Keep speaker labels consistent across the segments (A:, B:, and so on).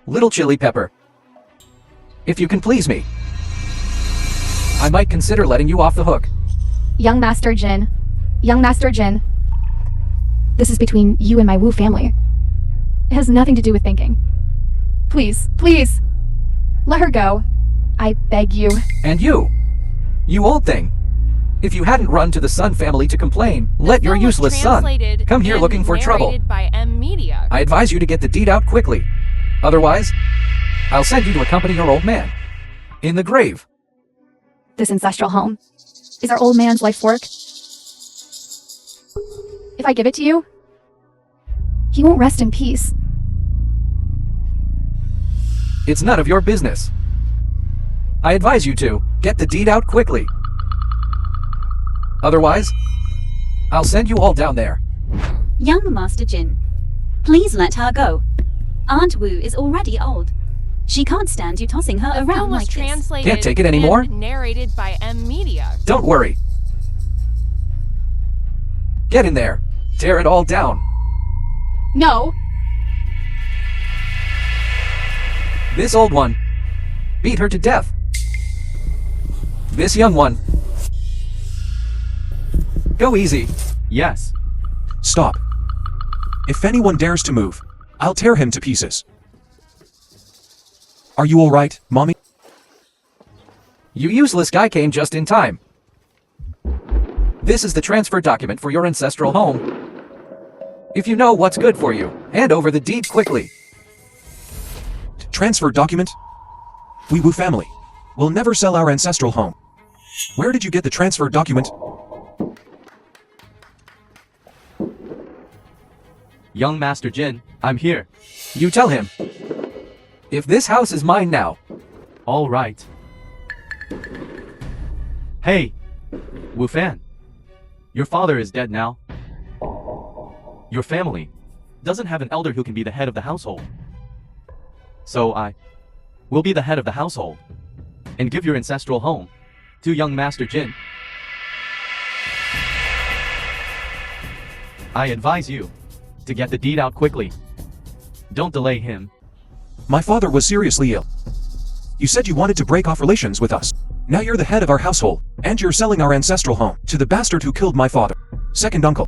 A: Little chili pepper. If you can please me, I might consider letting you off the hook.
B: Young Master Jin. Young Master Jin. This is between you and my Wu family. It has nothing to do with thinking. Please, please. Let her go. I beg you.
A: And you old thing. If you hadn't run to the Sun family to complain, let your useless son come here looking for trouble.
C: By M Media.
A: I advise you to get the deed out quickly. Otherwise, I'll send you to accompany your old man in the grave.
B: This ancestral home is our old man's life work. If I give it to you, he won't rest in peace.
A: It's none of your business. I advise you to get the deed out quickly. Otherwise, I'll send you all down there.
D: Young Master Jin, please let her go. Aunt Wu is already old. She can't stand you tossing her around like this.
A: Can't take it anymore?
C: Narrated by M Media.
A: Don't worry. Get in there. Tear it all down.
B: No.
A: This old one. Beat her to death. This young one. Go easy.
E: Yes. Stop. If anyone dares to move, I'll tear him to pieces. Are you all right, Mommy?
A: You useless guy came just in time. This is the transfer document for your ancestral home. If you know what's good for you, hand over the deed quickly.
E: Transfer document? We Wu family will never sell our ancestral home. Where did you get the transfer document?
F: Young Master Jin, I'm here.
A: You tell him. If this house is mine now.
F: All right. Hey, Wu Fan. Your father is dead now. Your family doesn't have an elder who can be the head of the household. So I will be the head of the household and give your ancestral home to young Master Jin. I advise you to get the deed out quickly. Don't delay him.
E: My father was seriously ill. You said you wanted to break off relations with us. Now you're the head of our household, and you're selling our ancestral home to the bastard who killed my father. Second uncle.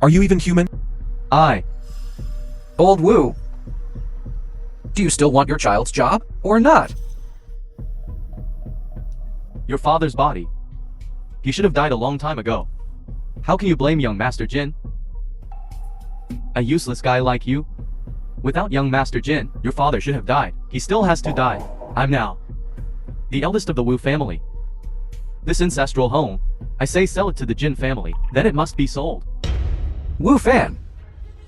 E: Are you even human?
A: Old Wu. Do you still want your child's job, or not?
F: Your father's body. He should have died a long time ago. How can you blame young Master Jin? A useless guy like you? Without young Master Jin, your father should have died. He still has to die. I'm now the eldest of the Wu family. This ancestral home, I say sell it to the Jin family, then it must be sold.
A: Wu Fan.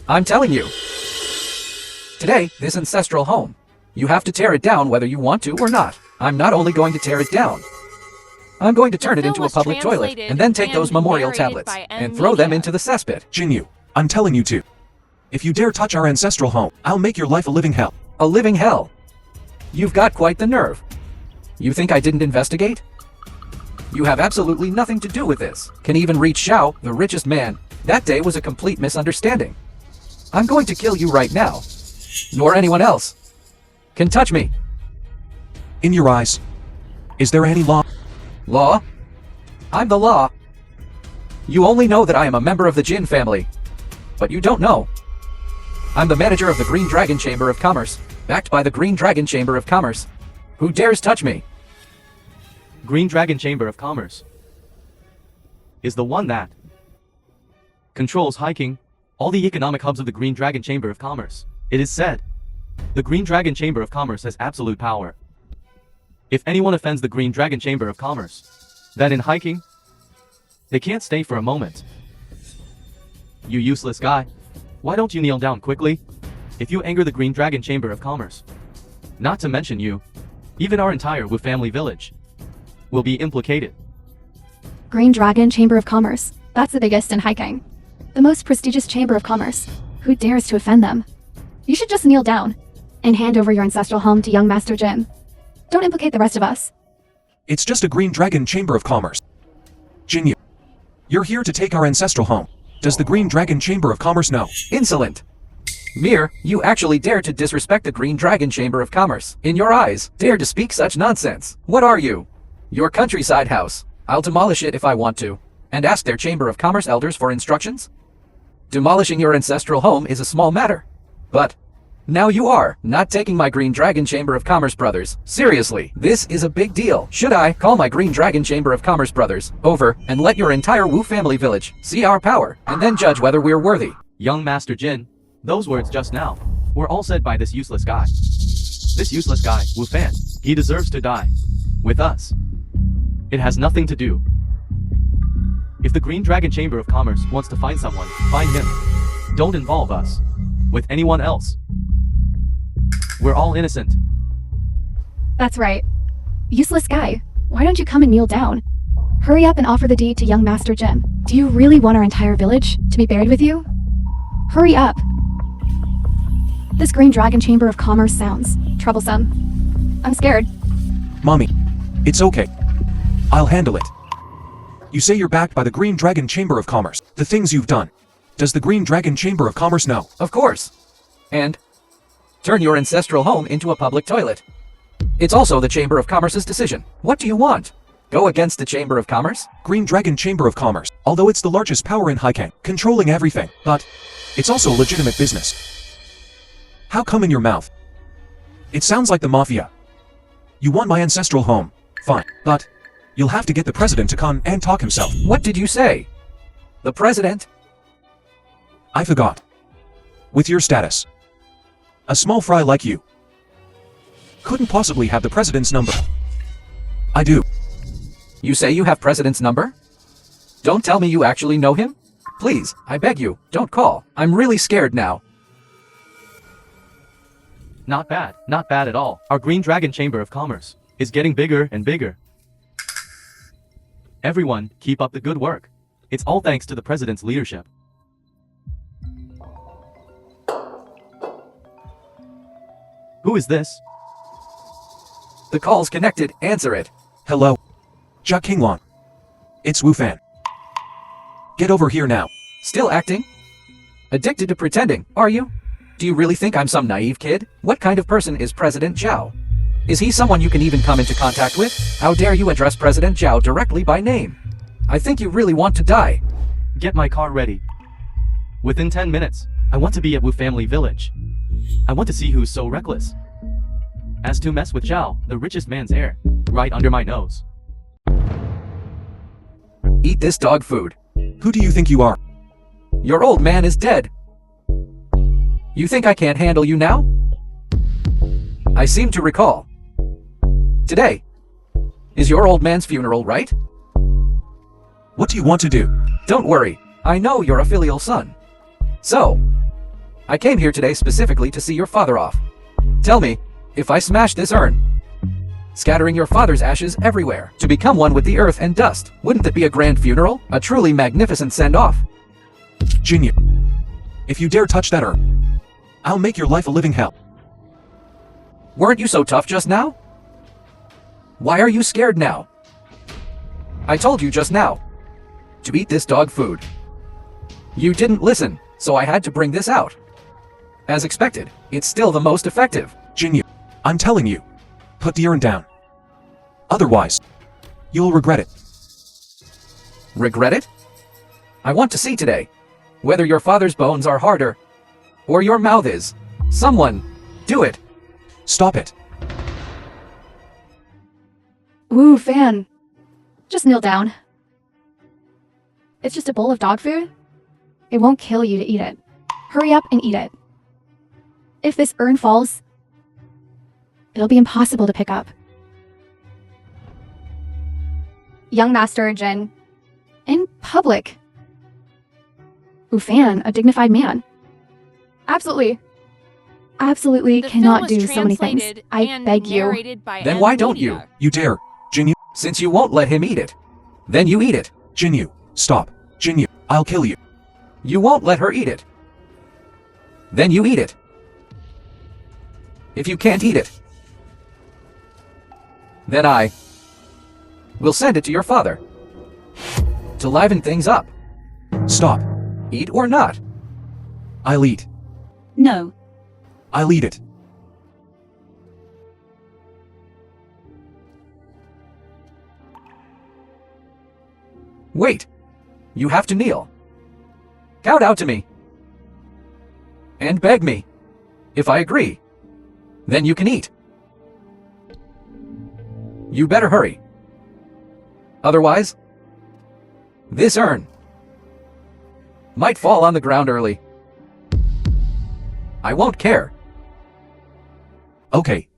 A: I'm telling you. Today, this ancestral home. You have to tear it down whether you want to or not. I'm not only going to tear it down. I'm going to turn it into a public toilet, and then take those memorial tablets, and throw them into the cesspit.
E: Jinyu, I'm telling you to. If you dare touch our ancestral home, I'll make your life a living hell.
A: A living hell? You've got quite the nerve. You think I didn't investigate? You have absolutely nothing to do with this. Can even reach Xiao, the richest man. That day was a complete misunderstanding. I'm going to kill you right now. Nor anyone else can touch me.
E: In your eyes, is there any law?
A: Law? I'm the law. You only know that I am a member of the Jin family. But you don't know. I'm the manager of the Green Dragon Chamber of Commerce, backed by the Green Dragon Chamber of Commerce. Who dares touch me?
F: Green Dragon Chamber of Commerce is the one that controls hiking all the economic hubs of the Green Dragon Chamber of Commerce. It is said, the Green Dragon Chamber of Commerce has absolute power. If anyone offends the Green Dragon Chamber of Commerce, then in hiking, they can't stay for a moment. You useless guy, why don't you kneel down quickly? If you anger the Green Dragon Chamber of Commerce, not to mention you, even our entire Wu family village will be implicated.
B: Green Dragon Chamber of Commerce. That's the biggest in hiking. The most prestigious chamber of commerce. Who dares to offend them? You should just kneel down and hand over your ancestral home to young Master Jin. Don't implicate the rest of us.
E: It's just a Green Dragon Chamber of Commerce. Jinyu, you're here to take our ancestral home. Does the Green Dragon Chamber of Commerce know?
A: Insolent. Mir, you actually dare to disrespect the Green Dragon Chamber of Commerce. In your eyes, dare to speak such nonsense. What are you? Your countryside house. I'll demolish it if I want to. And ask their Chamber of Commerce elders for instructions? Demolishing your ancestral home is a small matter. But now you are not taking my Green Dragon Chamber of Commerce brothers. Seriously, this is a big deal. Should I call my Green Dragon Chamber of Commerce brothers over and let your entire Wu family village see our power and then judge whether we're worthy?
F: Young Master Jin, those words just now were all said by this useless guy. This useless guy, Wu Fan, he deserves to die. With us. It has nothing to do. If the Green Dragon Chamber of Commerce wants to find someone, find him. Don't involve us with anyone else. We're all innocent.
B: That's right. Useless guy, why don't you come and kneel down? Hurry up and offer the deed to young Master Jin. Do you really want our entire village to be buried with you? Hurry up. This Green Dragon Chamber of Commerce sounds troublesome. I'm scared.
E: Mommy, it's okay. I'll handle it. You say you're backed by the Green Dragon Chamber of Commerce. The things you've done. Does the Green Dragon Chamber of Commerce know?
A: Of course. And turn your ancestral home into a public toilet. It's also the Chamber of Commerce's decision. What do you want? Go against the Chamber of Commerce?
E: Green Dragon Chamber of Commerce, although it's the largest power in Haikang, controlling everything, but it's also a legitimate business. How come in your mouth? It sounds like the mafia. You want my ancestral home? Fine, but you'll have to get the president to come and talk himself.
A: What did you say? The president?
E: I forgot. With your status, a small fry like you couldn't possibly have the president's number. I do.
A: You say you have president's number? Don't tell me you actually know him? Please, I beg you, don't call. I'm really scared now.
F: Not bad at all. Our Green Dragon Chamber of Commerce is getting bigger and bigger. Everyone, keep up the good work. It's all thanks to the president's leadership. Who is this?
A: The call's connected, answer it.
E: Hello. Ja Qinglan. It's Wu Fan. Get over here now.
A: Still acting? Addicted to pretending, are you? Do you really think I'm some naive kid? What kind of person is President Zhao? Is he someone you can even come into contact with? How dare you address President Zhao directly by name? I think you really want to die.
F: Get my car ready. Within 10 minutes, I want to be at Wu Family Village. I want to see who's so reckless as to mess with Zhao, the richest man's heir, right under my nose.
A: Eat this dog food.
E: Who do you think you are?
A: Your old man is dead. You think I can't handle you now? I seem to recall. Today is your old man's funeral, right?
E: What do you want to do?
A: Don't worry, I know you're a filial son. So, I came here today specifically to see your father off. Tell me, if I smash this urn, scattering your father's ashes everywhere, to become one with the earth and dust, wouldn't that be a grand funeral? A truly magnificent send-off?
E: Jinyu. If you dare touch that urn, I'll make your life a living hell.
A: Weren't you so tough just now? Why are you scared now? I told you just now to eat this dog food. You didn't listen, so I had to bring this out. As expected, it's still the most effective.
E: Jinyu, I'm telling you, put the urn down. Otherwise, you'll regret it.
A: Regret it? I want to see today whether your father's bones are harder or your mouth is. Someone, do it.
E: Stop it.
B: Wu Fan. Just kneel down. It's just a bowl of dog food. It won't kill you to eat it. Hurry up and eat it. If this urn falls, it'll be impossible to pick up. Young Master Jin. In public. Wu Fan, a dignified man. Absolutely
C: The film
B: cannot
C: was
B: do so many things.
C: translated
B: I
C: and
B: beg you.
C: narrated by
A: Then
C: M
A: why don't
C: Media.
A: you?
E: You dare. Jinyu.
A: Since you won't let him eat it, then you eat it.
E: Jinyu, stop. Jinyu, I'll kill you.
A: You won't let her eat it. Then you eat it. If you can't eat it, then I will send it to your father to liven things up.
E: Stop.
A: Eat or not.
E: I'll eat.
D: No.
E: I lead it.
A: Wait. You have to kneel. Kowtow to me. And beg me. If I agree, then you can eat. You better hurry. Otherwise, this urn might fall on the ground early. I won't care.
E: Okay.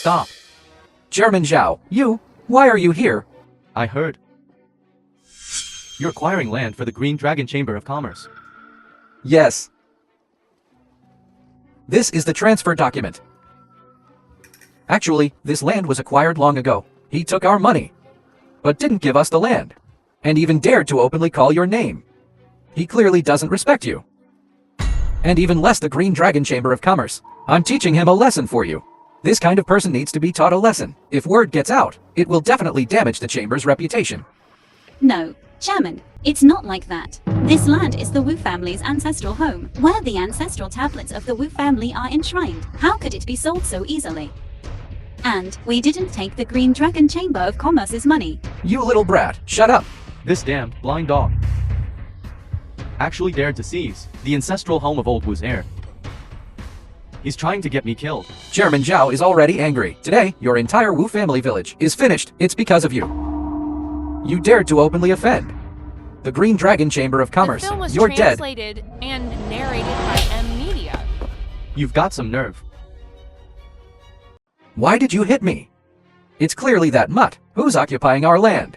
F: Stop.
A: Chairman Zhao, why are you here?
F: I heard. You're acquiring land for the Green Dragon Chamber of Commerce.
A: Yes. This is the transfer document. Actually, this land was acquired long ago. He took our money, but didn't give us the land, and even dared to openly call your name. He clearly doesn't respect you. And even less the Green Dragon Chamber of Commerce. I'm teaching him a lesson for you. This kind of person needs to be taught a lesson. If word gets out, it will definitely damage the chamber's reputation.
D: No. Chairman, it's not like that. This land is the Wu family's ancestral home, where the ancestral tablets of the Wu family are enshrined. How could it be sold so easily? And we didn't take the Green Dragon Chamber of Commerce's money.
A: You little brat, shut up.
F: This damned blind dog actually dared to seize the ancestral home of Old Wu's heir. He's trying to get me killed.
A: Chairman Zhao is already angry. Today, your entire Wu family village is finished. It's because of you. You dared to openly offend the Green Dragon Chamber of Commerce.
C: The film was
A: You're dead.
C: translated and narrated by M Media.
F: You've got some nerve.
A: Why did you hit me? It's clearly that mutt who's occupying our land.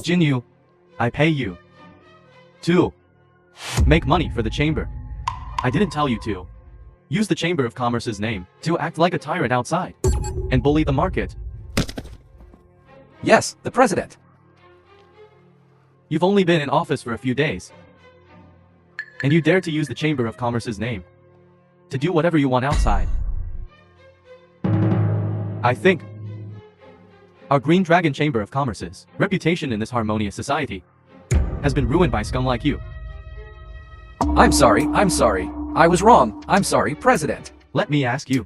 F: Jinyu, I pay you to make money for the chamber. I didn't tell you to use the Chamber of Commerce's name to act like a tyrant outside and bully the market.
A: Yes, the president.
F: You've only been in office for a few days, and you dare to use the Chamber of Commerce's name to do whatever you want outside. I think our Green Dragon Chamber of Commerce's reputation in this harmonious society has been ruined by scum like you.
A: I'm sorry. I was wrong. I'm sorry, President.
F: Let me ask you,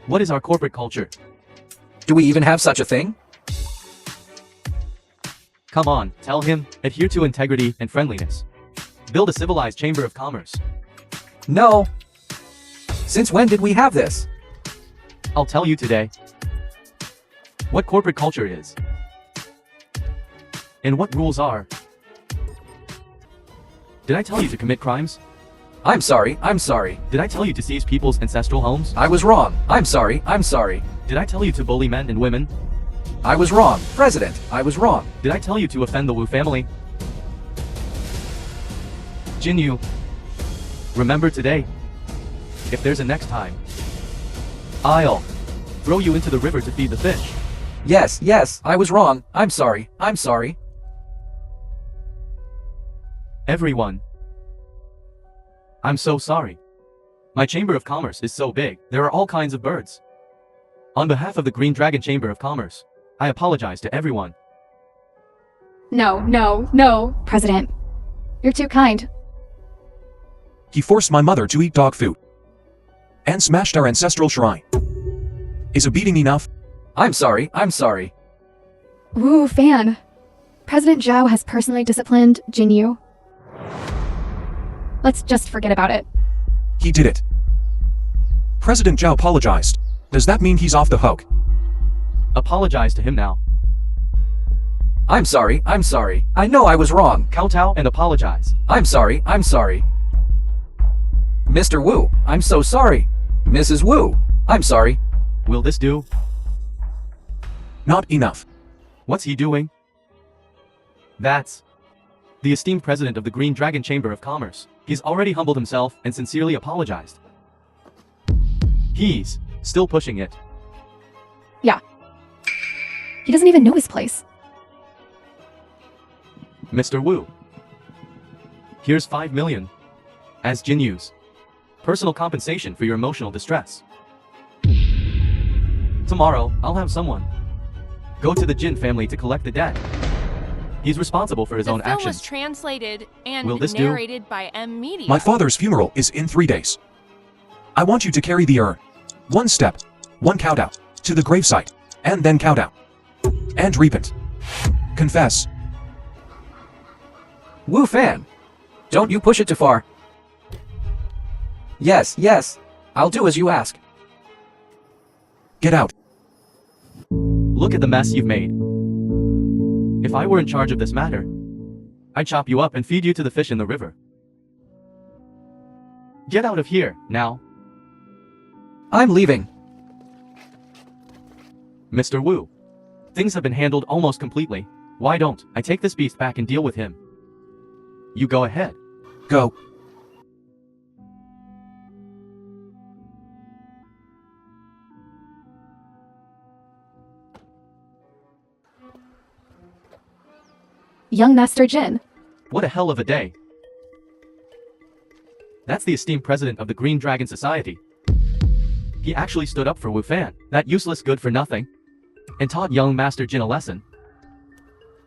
F: what is our corporate culture?
A: Do we even have such a thing?
F: Come on, tell him, adhere to integrity and friendliness. Build a civilized Chamber of Commerce.
A: No. Since when did we have this?
F: I'll tell you today what corporate culture is and what rules are. Did I tell you to commit crimes?
A: I'm sorry.
F: Did I tell you to seize people's ancestral homes?
A: I was wrong. I'm sorry.
F: Did I tell you to bully men and women?
A: I was wrong, President. I was wrong.
F: Did I tell you to offend the Wu family? Jinyu, remember today. If there's a next time, I'll throw you into the river to feed the fish.
A: Yes, I was wrong. I'm sorry.
F: Everyone, I'm so sorry. My Chamber of Commerce is so big, there are all kinds of birds. On behalf of the Green Dragon Chamber of Commerce, I apologize to everyone.
B: No. President, you're too kind.
E: He forced my mother to eat dog food and smashed our ancestral shrine. Is a beating enough?
A: I'm sorry.
B: Wu fan. President Zhao has personally disciplined Jinyu. Let's just forget about it.
E: He did it. President Zhao apologized. Does that mean he's off the hook?
F: Apologize to him now.
A: I'm sorry. I know I was wrong.
F: Kowtow and apologize.
A: I'm sorry. Mr. Wu, I'm so sorry. Mrs. Wu, I'm sorry.
F: Will this do?
E: Not enough.
F: What's he doing? That's the esteemed president of the Green Dragon Chamber of Commerce. He's already humbled himself and sincerely apologized. He's still pushing it.
B: Yeah. He doesn't even know his place.
F: Mr. Wu, here's 5 million as Jinyu's personal compensation for your emotional distress. Tomorrow, I'll have someone go to the Jin family to collect the debt. He's responsible for his
C: The
F: own
C: film was
F: actions.
C: translated and
F: Will this do?
C: narrated by M Media.
E: My father's funeral is in 3 days. I want you to carry the urn. 1 step, 1 countdown, to the gravesite, and then countdown. And repent. Confess.
A: Wu Fan, don't you push it too far. Yes, yes, I'll do as you ask.
E: Get out.
F: Look at the mess you've made. If I were in charge of this matter, I'd chop you up and feed you to the fish in the river. Get out of here, now.
A: I'm leaving.
F: Mr. Wu. Things have been handled almost completely. Why don't I take this beast back and deal with him? You go ahead.
E: Go.
B: Young Master Jin.
F: What a hell of a day. That's the esteemed president of the Green Dragon Society. He actually stood up for Wu Fan, that useless good-for-nothing, and taught young Master Jin a lesson.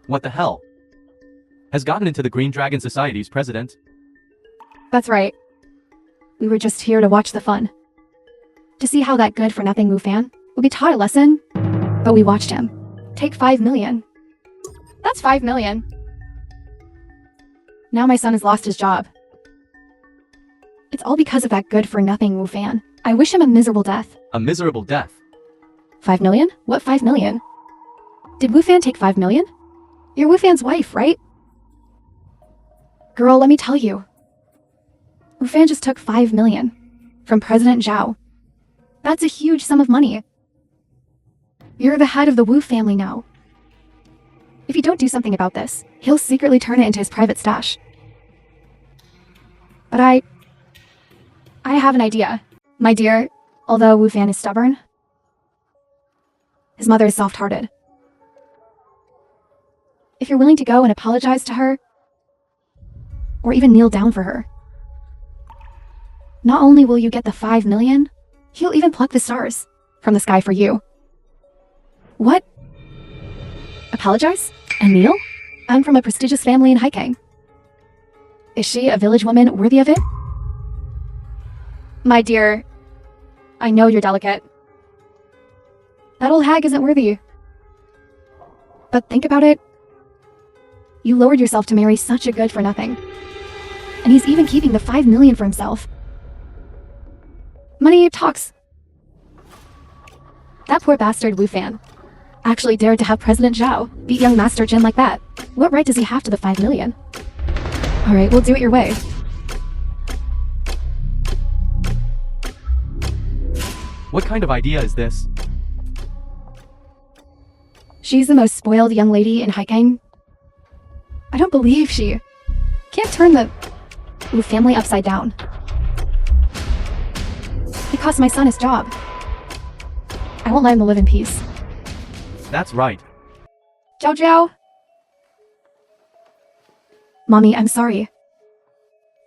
F: What the hell? Has gotten into the Green Dragon Society's president?
B: That's right. We were just here to watch the fun. To see how that good-for-nothing Wu Fan would be taught a lesson, but we watched him take 5 million. That's 5 million. Now my son has lost his job. It's all because of that good-for-nothing Wu Fan. I wish him a miserable death.
F: A miserable death.
B: 5 million? What 5 million? Did Wu Fan take 5 million? You're Wu Fan's wife, right? Girl, let me tell you. Wu Fan just took 5 million from President Zhao. That's a huge sum of money. You're the head of the Wu family now. If you don't do something about this, he'll secretly turn it into his private stash. But I have an idea. My dear, although Wu Fan is stubborn, his mother is soft-hearted. If you're willing to go and apologize to her, or even kneel down for her, not only will you get the 5 million, he'll even pluck the stars from the sky for you. What? Apologize? And kneel? I'm from a prestigious family in Haikang. Is she a village woman worthy of it? My dear, I know you're delicate. That old hag isn't worthy. But think about it. You lowered yourself to marry such a good-for-nothing. And he's even keeping the 5 million for himself. Money talks. That poor bastard Wu Fan actually dared to have President Zhao beat young Master Jin like that. What right does he have to the 5 million? Alright, we'll do it your way.
F: What kind of idea is this?
B: She's the most spoiled young lady in Haikang. I don't believe she can't turn the Wu family upside down. It cost my son his job. I won't let him live in peace.
F: That's right.
B: Zhao Zhao. Mommy, I'm sorry.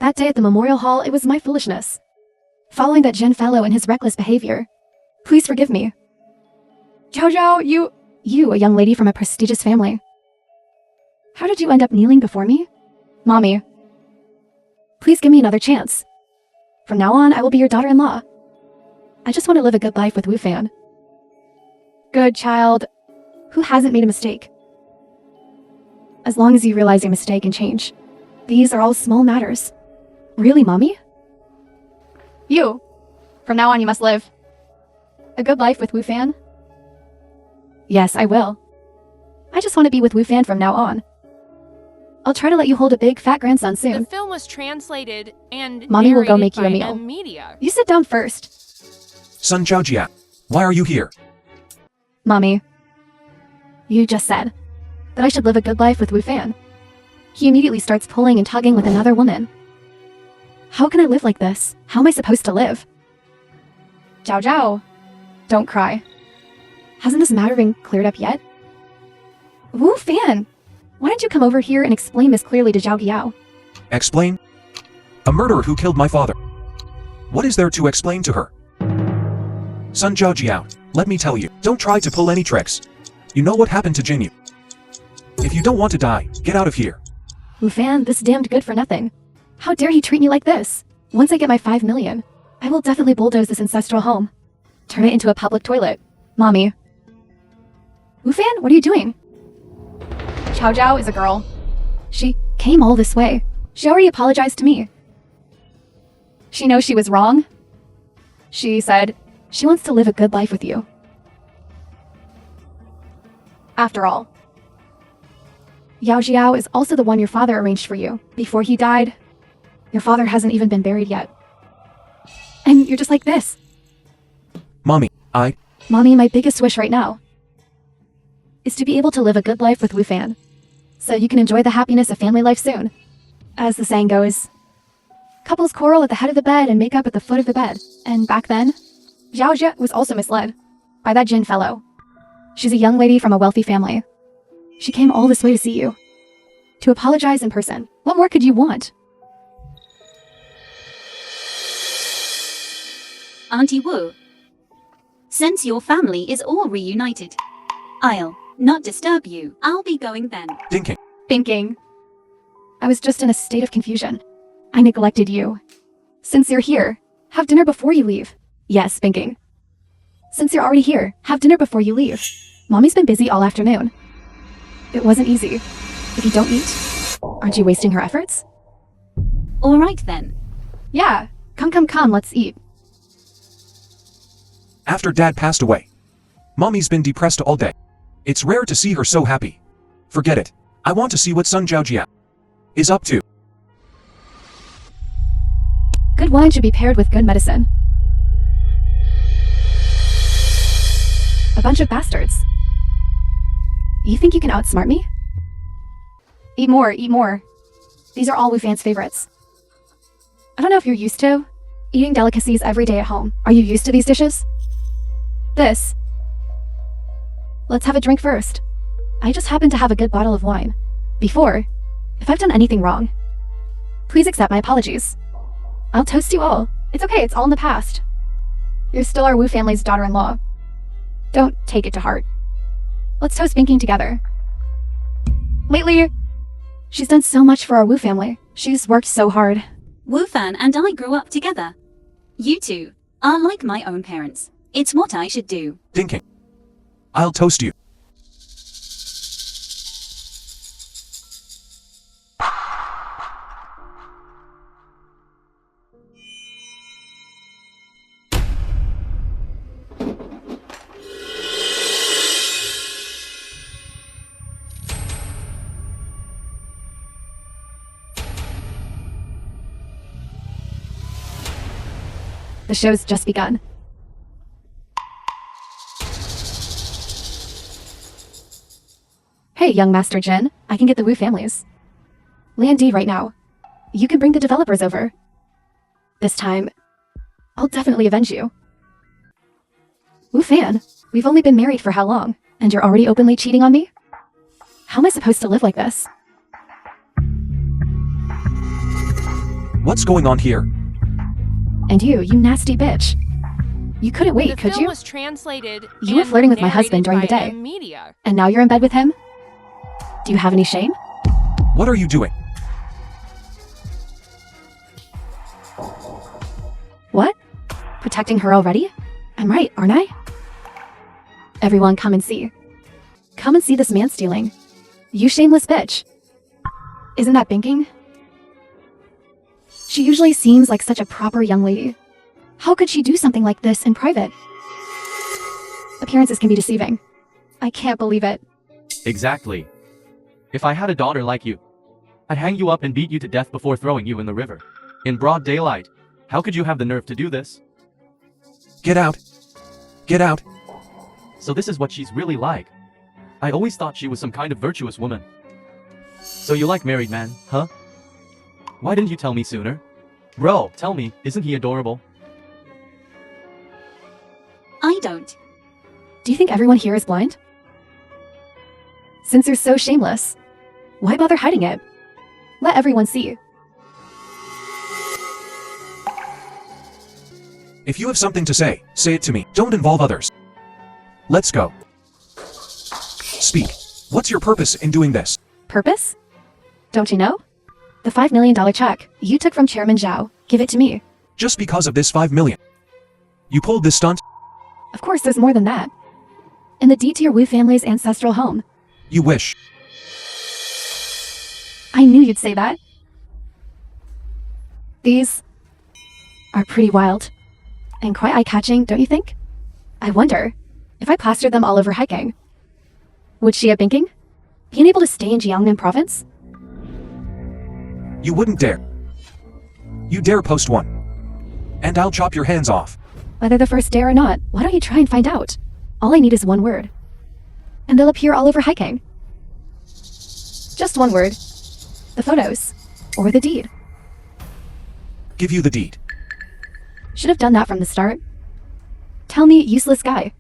B: That day at the memorial hall, it was my foolishness. Following that Jin fellow and his reckless behavior. Please forgive me. Zhao Zhao, you, a young lady from a prestigious family. How did you end up kneeling before me? Mommy, please give me another chance. From now on, I will be your daughter-in-law. I just want to live a good life with Wu Fan. Good child. Who hasn't made a mistake? As long as you realize your mistake and change. These are all small matters. Really, Mommy? You. From now on, you must live a good life with Wu Fan. Yes, I will. I just want to be with Wu Fan from now on. I'll try to let you hold a big, fat grandson
C: The
B: soon.
C: film was translated and
B: Mommy will go
C: narrated
B: make you a
C: by
B: meal.
C: M Media.
B: You sit down first.
E: Sun Chaojia, why are you here?
B: Mommy, you just said that I should live a good life with Wu Fan. He immediately starts pulling and tugging with another woman. How can I live like this? How am I supposed to live? Zhao Zhao, don't cry. Hasn't this matter been cleared up yet? Wu Fan, why don't you come over here and explain this clearly to Zhao Giao?
E: Explain? A murderer who killed my father. What is there to explain to her? Sun Chaojia, let me tell you, don't try to pull any tricks. You know what happened to Jinyu? If you don't want to die, get out of here.
B: Wu Fan, this damned good for nothing. How dare he treat me like this? Once I get my 5 million, I will definitely bulldoze this ancestral home. Turn it into a public toilet. Mommy. Wu Fan, what are you doing? Chow Zhao is a girl. She came all this way. She already apologized to me. She knows she was wrong. She said she wants to live a good life with you. After all, Yao Jiao is also the one your father arranged for you. Before he died, your father hasn't even been buried yet. And you're just like this.
E: Mommy,
B: Mommy, my biggest wish right now is to be able to live a good life with Wu Fan, so you can enjoy the happiness of family life soon. As the saying goes, couples quarrel at the head of the bed and make up at the foot of the bed. And back then, Zhao Jie was also misled by that Jin fellow. She's a young lady from a wealthy family. She came all this way to see you, to apologize in person. What more could you want?
D: Auntie Wu, since your family is all reunited, I'll not disturb you. I'll be going then.
E: thinking.
B: I was just in a state of confusion. I neglected you. Since you're here, have dinner before you leave. Yes, thinking. Since you're already here, have dinner before you leave. Mommy's been busy all afternoon. It wasn't easy. If you don't eat, aren't you wasting her efforts?
D: All right then.
B: Yeah, come, let's eat.
E: After Dad passed away, Mommy's been depressed all day. It's rare to see her so happy. Forget it. I want to see what Sun Zhaojia is up to.
B: Good wine should be paired with good medicine. A bunch of bastards. You think you can outsmart me? Eat more, eat more. These are all Wu Fan's favorites. I don't know if you're used to eating delicacies every day at home. Are you used to these dishes? This. Let's have a drink first. I just happen to have a good bottle of wine. Before, if I've done anything wrong, please accept my apologies. I'll toast you all. It's okay, it's all in the past. You're still our Wu family's daughter-in-law. Don't take it to heart. Let's toast Binking together. Lately, she's done so much for our Wu family. She's worked so hard.
D: Wu Fan and I grew up together. You two are like my own parents. It's what I should do.
E: Thinking. I'll toast you.
B: The show's just begun. Hey, young Master Jin, I can get the Wu families. Land D right now. You can bring the developers over. This time, I'll definitely avenge you. Wu Fan, we've only been married for how long? And you're already openly cheating on me? How am I supposed to live like this?
E: What's going on here?
B: And you nasty bitch. You couldn't wait,
C: The
B: could
C: film
B: you?
C: was translated.
B: You were
C: and
B: flirting with my
C: narrated
B: husband during the
C: by
B: day.
C: Media.
B: And now you're in bed with him? Do you have any shame?
E: What are you doing?
B: What? Protecting her already? I'm right, aren't I? Everyone, come and see. Come and see this man stealing. You shameless bitch. Isn't that Binking? She usually seems like such a proper young lady. How could she do something like this in private? Appearances can be deceiving. I can't believe it.
F: Exactly. If I had a daughter like you, I'd hang you up and beat you to death before throwing you in the river. In broad daylight. How could you have the nerve to do this?
E: Get out. Get out.
F: So this is what she's really like. I always thought she was some kind of virtuous woman. So you like married men, huh? Why didn't you tell me sooner? Bro, tell me, isn't he adorable?
D: I don't.
B: Do you think everyone here is blind? Since you're so shameless, why bother hiding it? Let everyone see.
E: If you have something to say it to me. Don't involve others. Let's go. Speak. What's your purpose in doing this?
B: Purpose? Don't you know? The $5 million check you took from Chairman Zhao. Give it to me.
E: Just because of this 5 million. You pulled this stunt?
B: Of course, there's more than that. In the deed to your Wu family's ancestral home.
E: You wish.
B: I knew you'd say that. These are pretty wild. And quite eye-catching, don't you think? I wonder if I plastered them all over hiking. Would she have binking? Being able to stay in Jiangnan province?
E: You wouldn't dare. You dare post one. And I'll chop your hands off.
B: Whether the first dare or not, why don't you try and find out? All I need is one word. And they'll appear all over hiking. Just one word. The photos. Or the deed.
E: Give you the deed.
B: Should have done that from the start. Tell me, useless guy.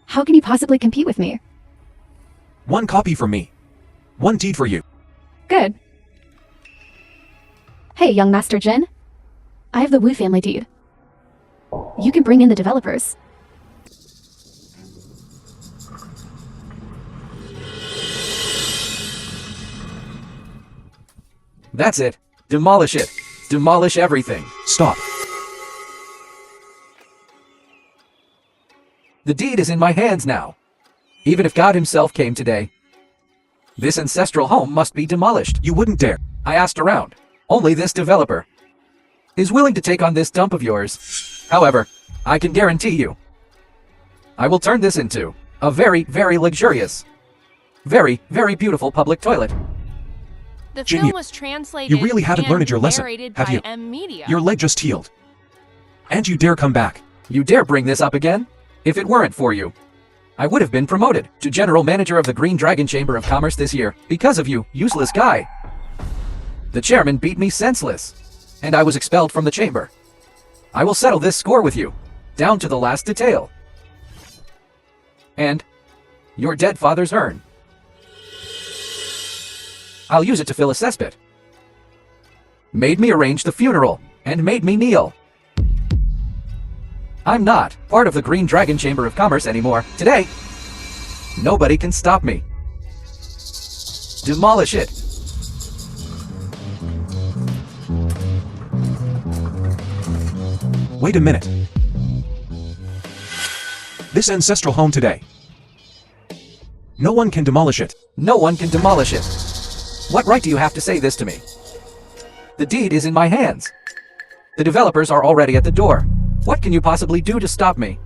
B: How can you possibly compete with me?
E: One copy from me. One deed for you.
B: Good. Hey, young Master Jin. I have the Wu family deed. You can bring in the developers.
A: That's it. Demolish it. Demolish everything.
E: Stop.
A: The deed is in my hands now. Even if God himself came today, this ancestral home must be demolished.
E: You wouldn't dare.
A: I asked around. Only this developer is willing to take on this dump of yours. However, I can guarantee you, I will turn this into a very, very luxurious, very, very beautiful public toilet.
C: The
E: Jin,
C: film was translated
E: you really haven't
C: and
E: learned your lesson,
C: narrated
E: have
C: by
E: you?
C: M Media.
E: Your leg just healed. And you dare come back.
A: You dare bring this up again? If it weren't for you, I would have been promoted to General Manager of the Green Dragon Chamber of Commerce this year because of you, useless guy. The chairman beat me senseless, and I was expelled from the chamber. I will settle this score with you, down to the last detail. And your dead father's urn. I'll use it to fill a cesspit. Made me arrange the funeral, and made me kneel. I'm not part of the Green Dragon Chamber of Commerce anymore. Today, nobody can stop me. Demolish it.
E: Wait a minute. This ancestral home today. No one can demolish it.
A: No one can demolish it. What right do you have to say this to me? The deed is in my hands. The developers are already at the door. What can you possibly do to stop me?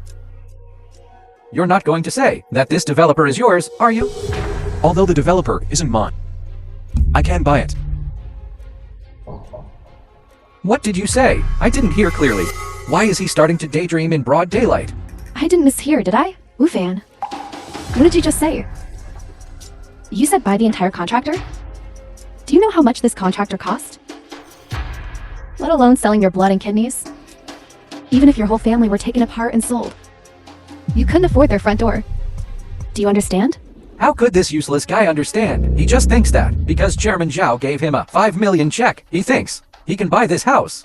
A: You're not going to say that this developer is yours, are you?
E: Although the developer isn't mine. I can buy it.
A: What did you say? I didn't hear clearly. Why is he starting to daydream in broad daylight?
B: I didn't mishear, did I? Wu fan. What did you just say? You said buy the entire contractor? Do you know how much this contractor cost? Let alone selling your blood and kidneys? Even if your whole family were taken apart and sold. You couldn't afford their front door. Do you understand?
A: How could this useless guy understand? He just thinks that because Chairman Zhao gave him a 5 million check, he thinks he can buy this house.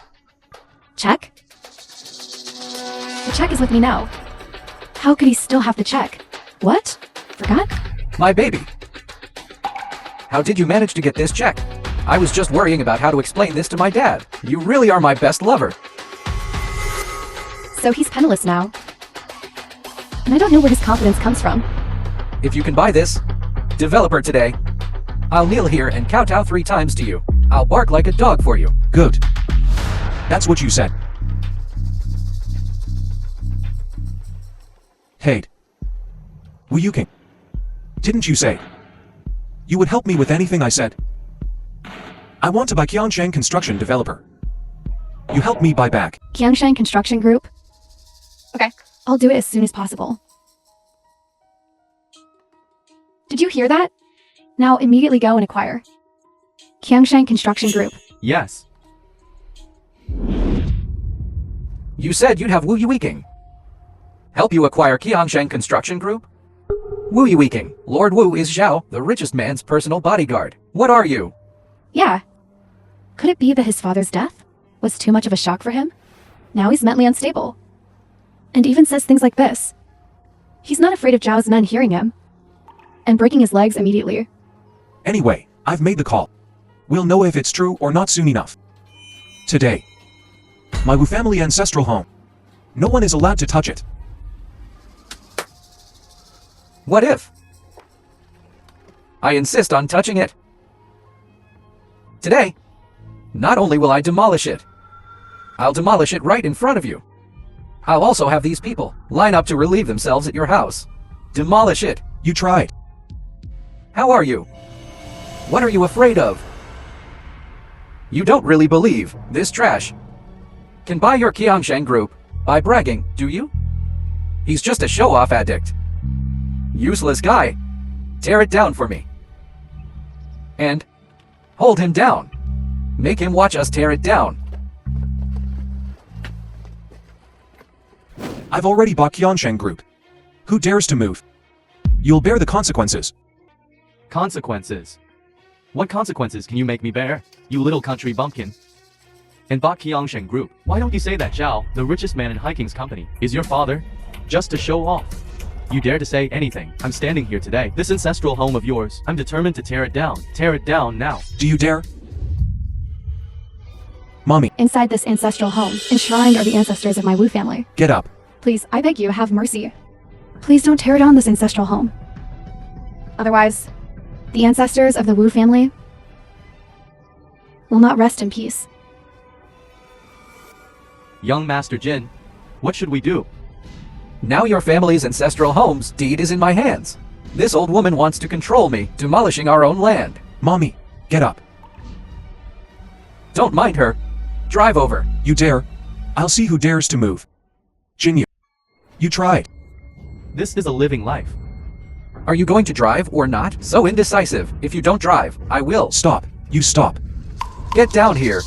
B: Check? The check is with me now. How could he still have the check? What? Forgot?
A: My baby. How did you manage to get this check? I was just worrying about how to explain this to my dad. You really are my best lover.
B: So he's penniless now. And I don't know where his confidence comes from.
A: If you can buy this developer today, I'll kneel here and kowtow 3 times to you. I'll bark like a dog for you.
E: Good. That's what you said. Hey. Wu Yuking. Didn't you say you would help me with anything I said? I want to buy Qiangshan Construction Developer. You help me buy back.
B: Qiangshan Construction Group? Okay, I'll do it as soon as possible. Did you hear that? Now immediately go and acquire Qiangshan Construction Group.
F: Yes.
A: You said you'd have Wu Yuiking help you acquire Qiangshan Construction Group? Wu Yuiking, Lord Wu is Zhao, the richest man's personal bodyguard. What are you?
B: Yeah. Could it be that his father's death was too much of a shock for him? Now he's mentally unstable. And even says things like this. He's not afraid of Zhao's men hearing him. and breaking his legs immediately.
E: Anyway, I've made the call. We'll know if it's true or not soon enough. Today. My Wu family ancestral home. No one is allowed to touch it.
A: What if? I insist on touching it. Today, not only will I demolish it, I'll demolish it right in front of you. I'll also have these people line up to relieve themselves at your house. Demolish it.
E: You tried.
A: How are you? What are you afraid of? You don't really believe this trash can buy your Qiangshan group by bragging, do you? He's just a show-off addict. Useless guy. Tear it down for me. And hold him down. Make him watch us tear it down.
E: I've already bought Qiangshan group. Who dares to move? You'll bear the consequences.
F: Consequences? What consequences can you make me bear, you little country bumpkin? And bought Qiangshan Group. Why don't you say that Zhao, the richest man in Hiking's company, is your father? Just to show off. You dare to say anything. I'm standing here today. This ancestral home of yours. I'm determined to tear it down. Tear it down now.
E: Do you dare? Mommy,
B: Inside this ancestral home, enshrined are the ancestors of my Wu family.
E: get up.
B: Please, I beg you, have mercy. Please don't tear down this ancestral home. Otherwise, the ancestors of the Wu family will not rest in peace.
F: Young Master Jin, what should we do?
A: Now your family's ancestral home's deed is in my hands. This old woman wants to control me, demolishing our own land.
E: Mommy, get up.
A: Don't mind her. Drive over.
E: You dare? I'll see who dares to move. Jinyu. You tried.
F: This is a living life.
A: Are you going to drive or not? So indecisive. If you don't drive, I will.
E: Stop. You stop.
A: Get down here.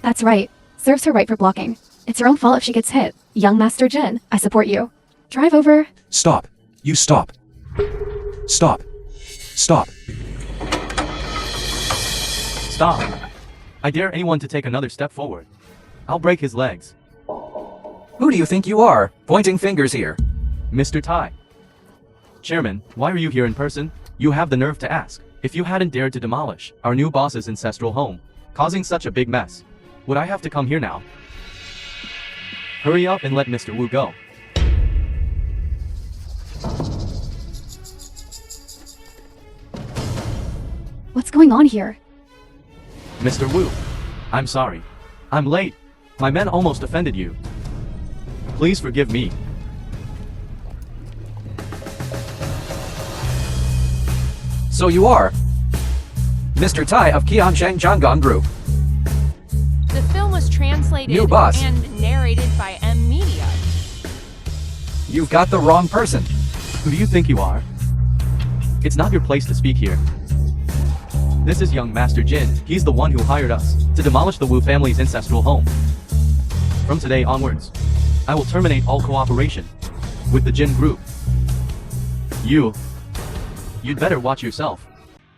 B: That's right. Serves her right for blocking. It's her own fault if she gets hit. Young Master Jin, I support you. Drive over.
E: Stop. You stop. Stop. Stop.
F: Stop. I dare anyone to take another step forward. I'll break his legs.
A: Who do you think you are? Pointing fingers here.
F: Mr. Tai. Chairman, why are you here in person? You have the nerve to ask. If you hadn't dared to demolish our new boss's ancestral home, causing such a big mess, would I have to come here now? Hurry up and let Mr. Wu go.
B: What's going on here?
F: Mr. Wu, I'm sorry. I'm late. My men almost offended you. Please forgive me.
A: So you are Mr. Tai of Qiangshan Jianggang Group.
C: The film was translated
A: New boss.
C: and narrated by M Media.
A: You've got the wrong person.
F: Who do you think you are? It's not your place to speak here. This is young Master Jin. He's the one who hired us to demolish the Wu family's ancestral home. From today onwards, I will terminate all cooperation with the Jin group. You'd better watch yourself.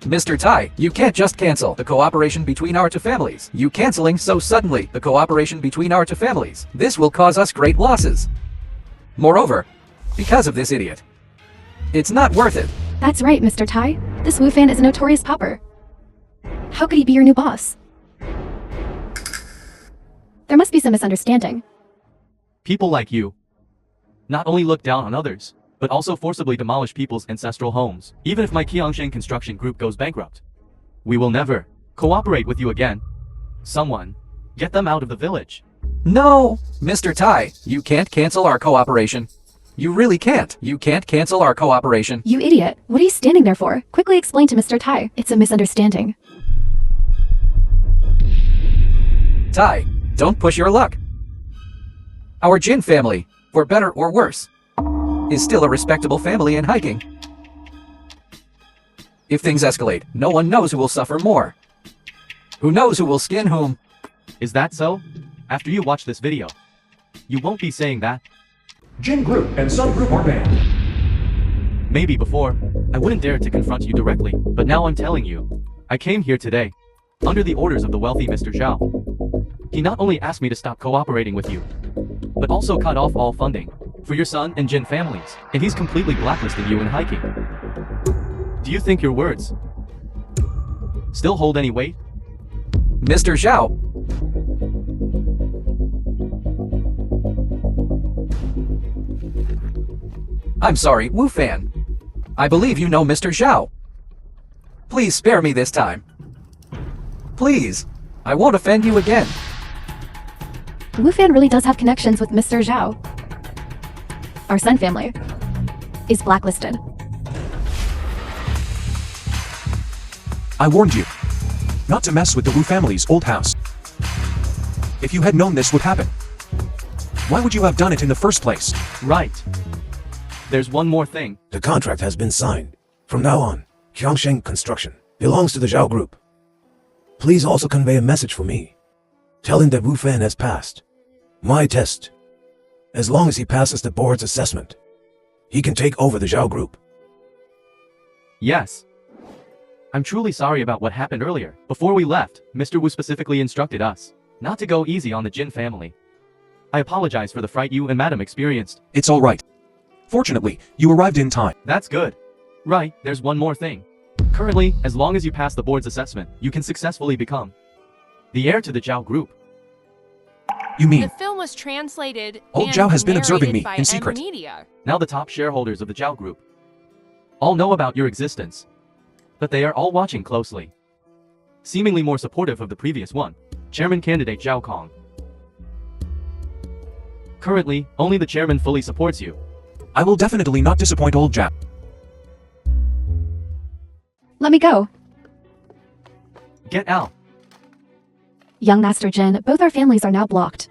A: Mr. Tai, you can't just cancel the cooperation between our two families. You canceling so suddenly the cooperation between our two families. This will cause us great losses. Moreover, because of this idiot, it's not worth it.
B: That's right, Mr. Tai. This Wu fan is a notorious pauper. How could he be your new boss? There must be some misunderstanding.
F: People like you not only look down on others, but also forcibly demolish people's ancestral homes. Even if my Qiangshan construction group goes bankrupt, we will never cooperate with you again. Someone, get them out of the village.
A: No, Mr. Tai, you can't cancel our cooperation. You really can't. You can't cancel our cooperation.
B: You idiot. What are you standing there for? Quickly explain to Mr. Tai. It's a misunderstanding.
A: Tai, don't push your luck. Our Jin family, for better or worse, is still a respectable family in hiking. If things escalate, no one knows who will suffer more. Who knows who will skin whom?
F: Is that so? After you watch this video, you won't be saying that.
E: Jin group and subgroup are banned.
F: Maybe before, I wouldn't dare to confront you directly, but now I'm telling you. I came here today, under the orders of the wealthy Mr. Zhao. He not only asked me to stop cooperating with you, but also cut off all funding for your son and Jin families, and he's completely blacklisted you in hiking. Do you think your words still hold any weight?
A: Mr. Zhao, I'm sorry, Wu Fan. I believe you know Mr. Zhao. Please spare me this time. Please, I won't offend you again.
B: Wu Fan really does have connections with Mr. Zhao. Our Sun family is blacklisted.
E: I warned you not to mess with the Wu family's old house. If you had known this would happen, why would you have done it in the first place?
F: Right. There's one more thing.
G: The contract has been signed. From now on, Qiangsheng Construction belongs to the Zhao Group. Please also convey a message for me. Tell him that Wu Fan has passed my test. As long as he passes the board's assessment, he can take over the Zhao Group.
F: Yes. I'm truly sorry about what happened earlier. Before we left, Mr. Wu specifically instructed us not to go easy on the Jin family. I apologize for the fright you and Madam experienced.
E: It's all right. Fortunately, you arrived in time.
F: That's good. Right, there's one more thing. Currently, as long as you pass the board's assessment, you can successfully become the heir to the Zhao Group.
E: You mean
C: The film was translated
E: Old
C: and
E: Zhao has been observing
C: narrated
E: me
C: by
E: in secret.
C: Media.
F: Now the top shareholders of the Zhao Group all know about your existence, but they are all watching closely. Seemingly more supportive of the previous one, Chairman candidate Zhao Kong. Currently, only the chairman fully supports you.
E: I will definitely not disappoint old Zhao.
B: Let me go.
F: Get out.
B: Young Master Jin, both our families are now blocked.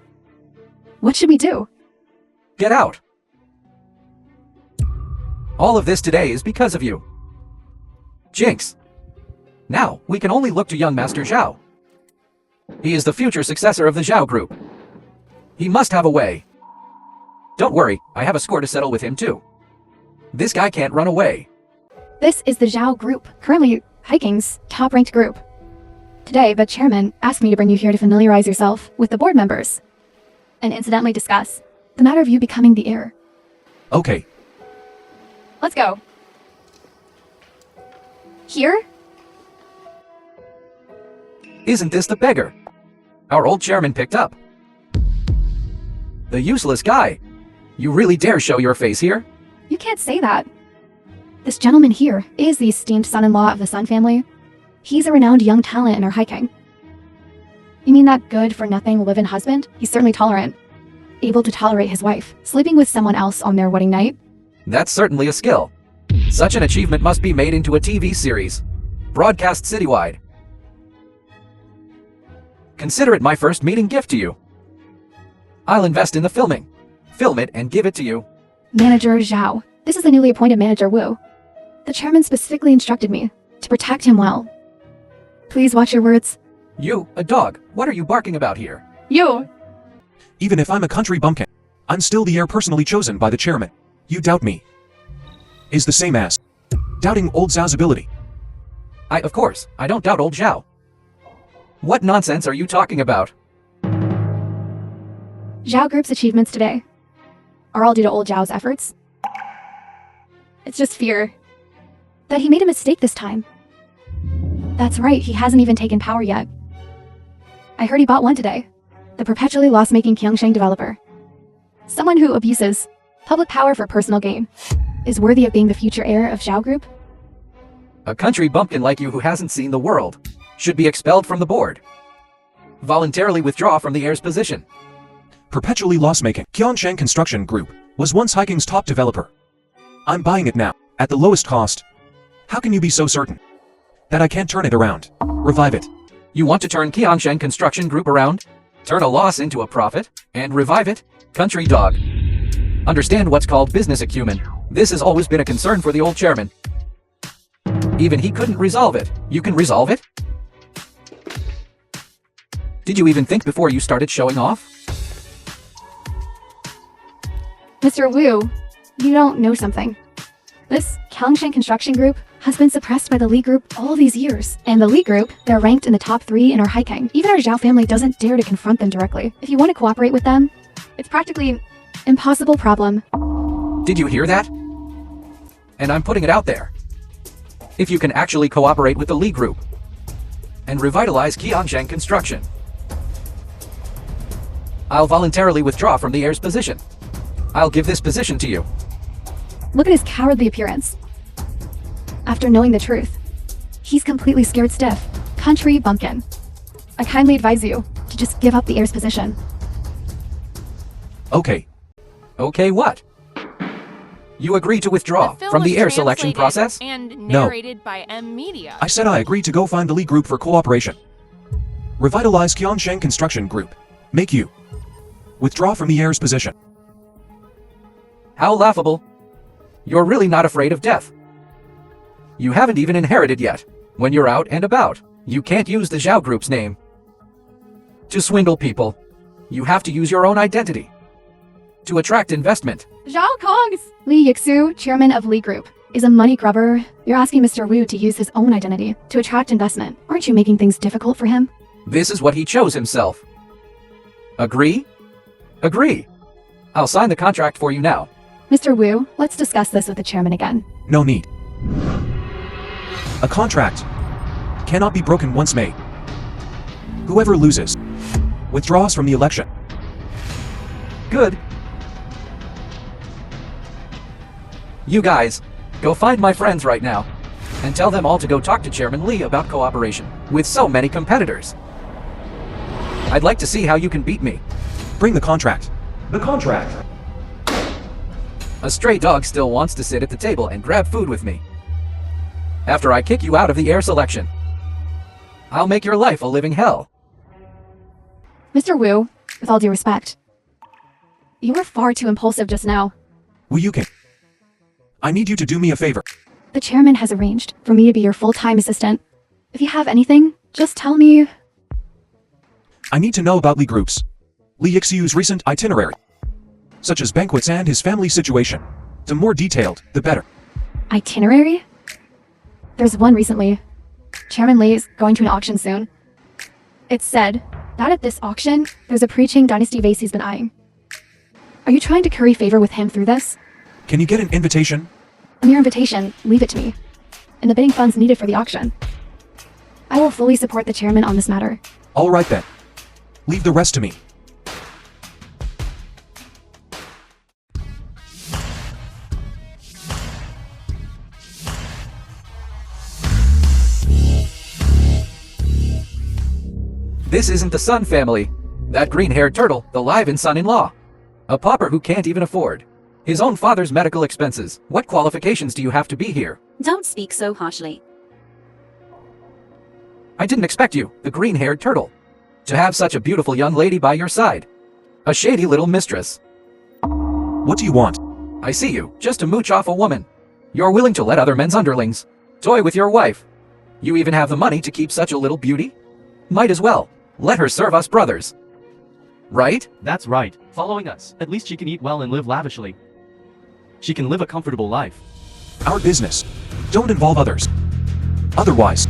B: What should we do?
A: Get out. All of this today is because of you. Jinx. Now, we can only look to young Master Zhao. He is the future successor of the Zhao Group. He must have a way. Don't worry, I have a score to settle with him too. This guy can't run away.
B: This is the Zhao Group, currently hiking's top-ranked group. Today, the chairman asked me to bring you here to familiarize yourself with the board members and incidentally discuss the matter of you becoming the heir.
E: Okay,
B: Let's go. Here?
A: Isn't this the beggar our old chairman picked up? The useless guy. You really dare show your face here?
B: You can't say that. This gentleman here is the esteemed son-in-law of the Sun family. He's a renowned young talent in our hiking. You mean that good-for-nothing live-in husband? He's certainly tolerant. Able to tolerate his wife sleeping with someone else on their wedding night.
A: That's certainly a skill. Such an achievement must be made into a TV series. Broadcast citywide. Consider it my first meeting gift to you. I'll invest in the filming. Film it and give it to you.
B: Manager Zhao. This is the newly appointed Manager Wu. The chairman specifically instructed me to protect him well. Please watch your words.
A: You, a dog, what are you barking about here?
B: You!
E: even if I'm a country bumpkin, I'm still the heir personally chosen by the chairman. You doubt me is the same as doubting old Zhao's ability.
A: Of course, I don't doubt old Zhao. What nonsense are you talking about?
B: Zhao Group's achievements today are all due to old Zhao's efforts. It's just fear that he made a mistake this time. That's right, he hasn't even taken power yet. I heard he bought one today. The perpetually loss-making Qiangsheng developer. Someone who abuses public power for personal gain is worthy of being the future heir of Zhao Group.
A: A country bumpkin like you who hasn't seen the world should be expelled from the board. Voluntarily withdraw from the heir's position.
E: Perpetually loss-making Qiangsheng Construction Group was once hiking's top developer. I'm buying it now, at the lowest cost. How can you be so certain that I can't turn it around? Revive it.
A: You want to turn Qiangsheng Construction Group around? Turn a loss into a profit, and revive it? Country dog. Understand what's called business acumen. This has always been a concern for the old chairman. Even he couldn't resolve it. You can resolve it? Did you even think before you started showing off?
B: Mr. Wu, you don't know something. This Qiangsheng Construction Group has been suppressed by the Li Group all these years. And the Li Group, they're ranked in the top 3 in our hiking. Even our Zhao family doesn't dare to confront them directly. If you want to cooperate with them, it's practically Impossible problem.
A: Did you hear that? And I'm putting it out there. If you can actually cooperate with the Lee Group and revitalize Qianzheng construction, I'll voluntarily withdraw from the heir's position. I'll give this position to you.
B: Look at his cowardly appearance. After knowing the truth, he's completely scared stiff. Country bumpkin. I kindly advise you to just give up the heir's position.
E: Okay.
A: Okay, what? You agree to withdraw
C: film
A: from
C: was
A: the heir selection
C: translated
A: process?
C: And
E: No.
C: narrated by M Media.
E: I said I agreed to go find the Lee Group for cooperation. Revitalize Qianzheng Construction Group. Make you. Withdraw from the heir's position.
A: How laughable. You're really not afraid of death. You haven't even inherited yet. When you're out and about, you can't use the Zhao Group's name to swindle people. You have to use your own identity to attract investment.
B: Zhao Kongs! Li Yixu, chairman of Lee Group, is a money grubber. You're asking Mr. Wu to use his own identity to attract investment. Aren't you making things difficult for him?
A: This is what he chose himself. Agree? Agree. I'll sign the contract for you now.
B: Mr. Wu, let's discuss this with the chairman again.
E: No need. A contract cannot be broken once made. Whoever loses withdraws from the election.
A: Good. You guys, go find my friends right now and tell them all to go talk to Chairman Lee about cooperation with so many competitors. I'd like to see how you can beat me.
E: Bring the contract. The contract.
A: A stray dog still wants to sit at the table and grab food with me. After I kick you out of the heir selection, I'll make your life a living hell.
B: Mr. Wu, with all due respect, you were far too impulsive just now.
E: Wu Yuking. I need you to do me a favor.
B: The chairman has arranged for me to be your full-time assistant. If you have anything, just tell me.
E: I need to know about Lee Group's, Li Yixiu's recent itinerary, such as banquets and his family situation. The more detailed, the better.
B: Itinerary? There's one recently. Chairman Lee is going to an auction soon. It's said that at this auction, there's a preaching dynasty vase he's been eyeing. Are you trying to curry favor with him through this?
E: Can you get an invitation?
B: A mere invitation, leave it to me. And the bidding funds needed for the auction. I will fully support the chairman on this matter.
E: All right then. Leave the rest to me.
A: This isn't the Sun family. That green-haired turtle, the live-in son-in-law. A pauper who can't even afford his own father's medical expenses. What qualifications do you have to be here?
D: Don't speak so harshly.
A: I didn't expect you, the green-haired turtle, to have such a beautiful young lady by your side. A shady little mistress.
E: What do you want?
A: I see you, just to mooch off a woman. You're willing to let other men's underlings toy with your wife. You even have the money to keep such a little beauty? Might as well let her serve us brothers. Right?
F: That's right. Following us, at least she can eat well and live lavishly. She can live a comfortable life.
E: Our business. Don't involve others. Otherwise,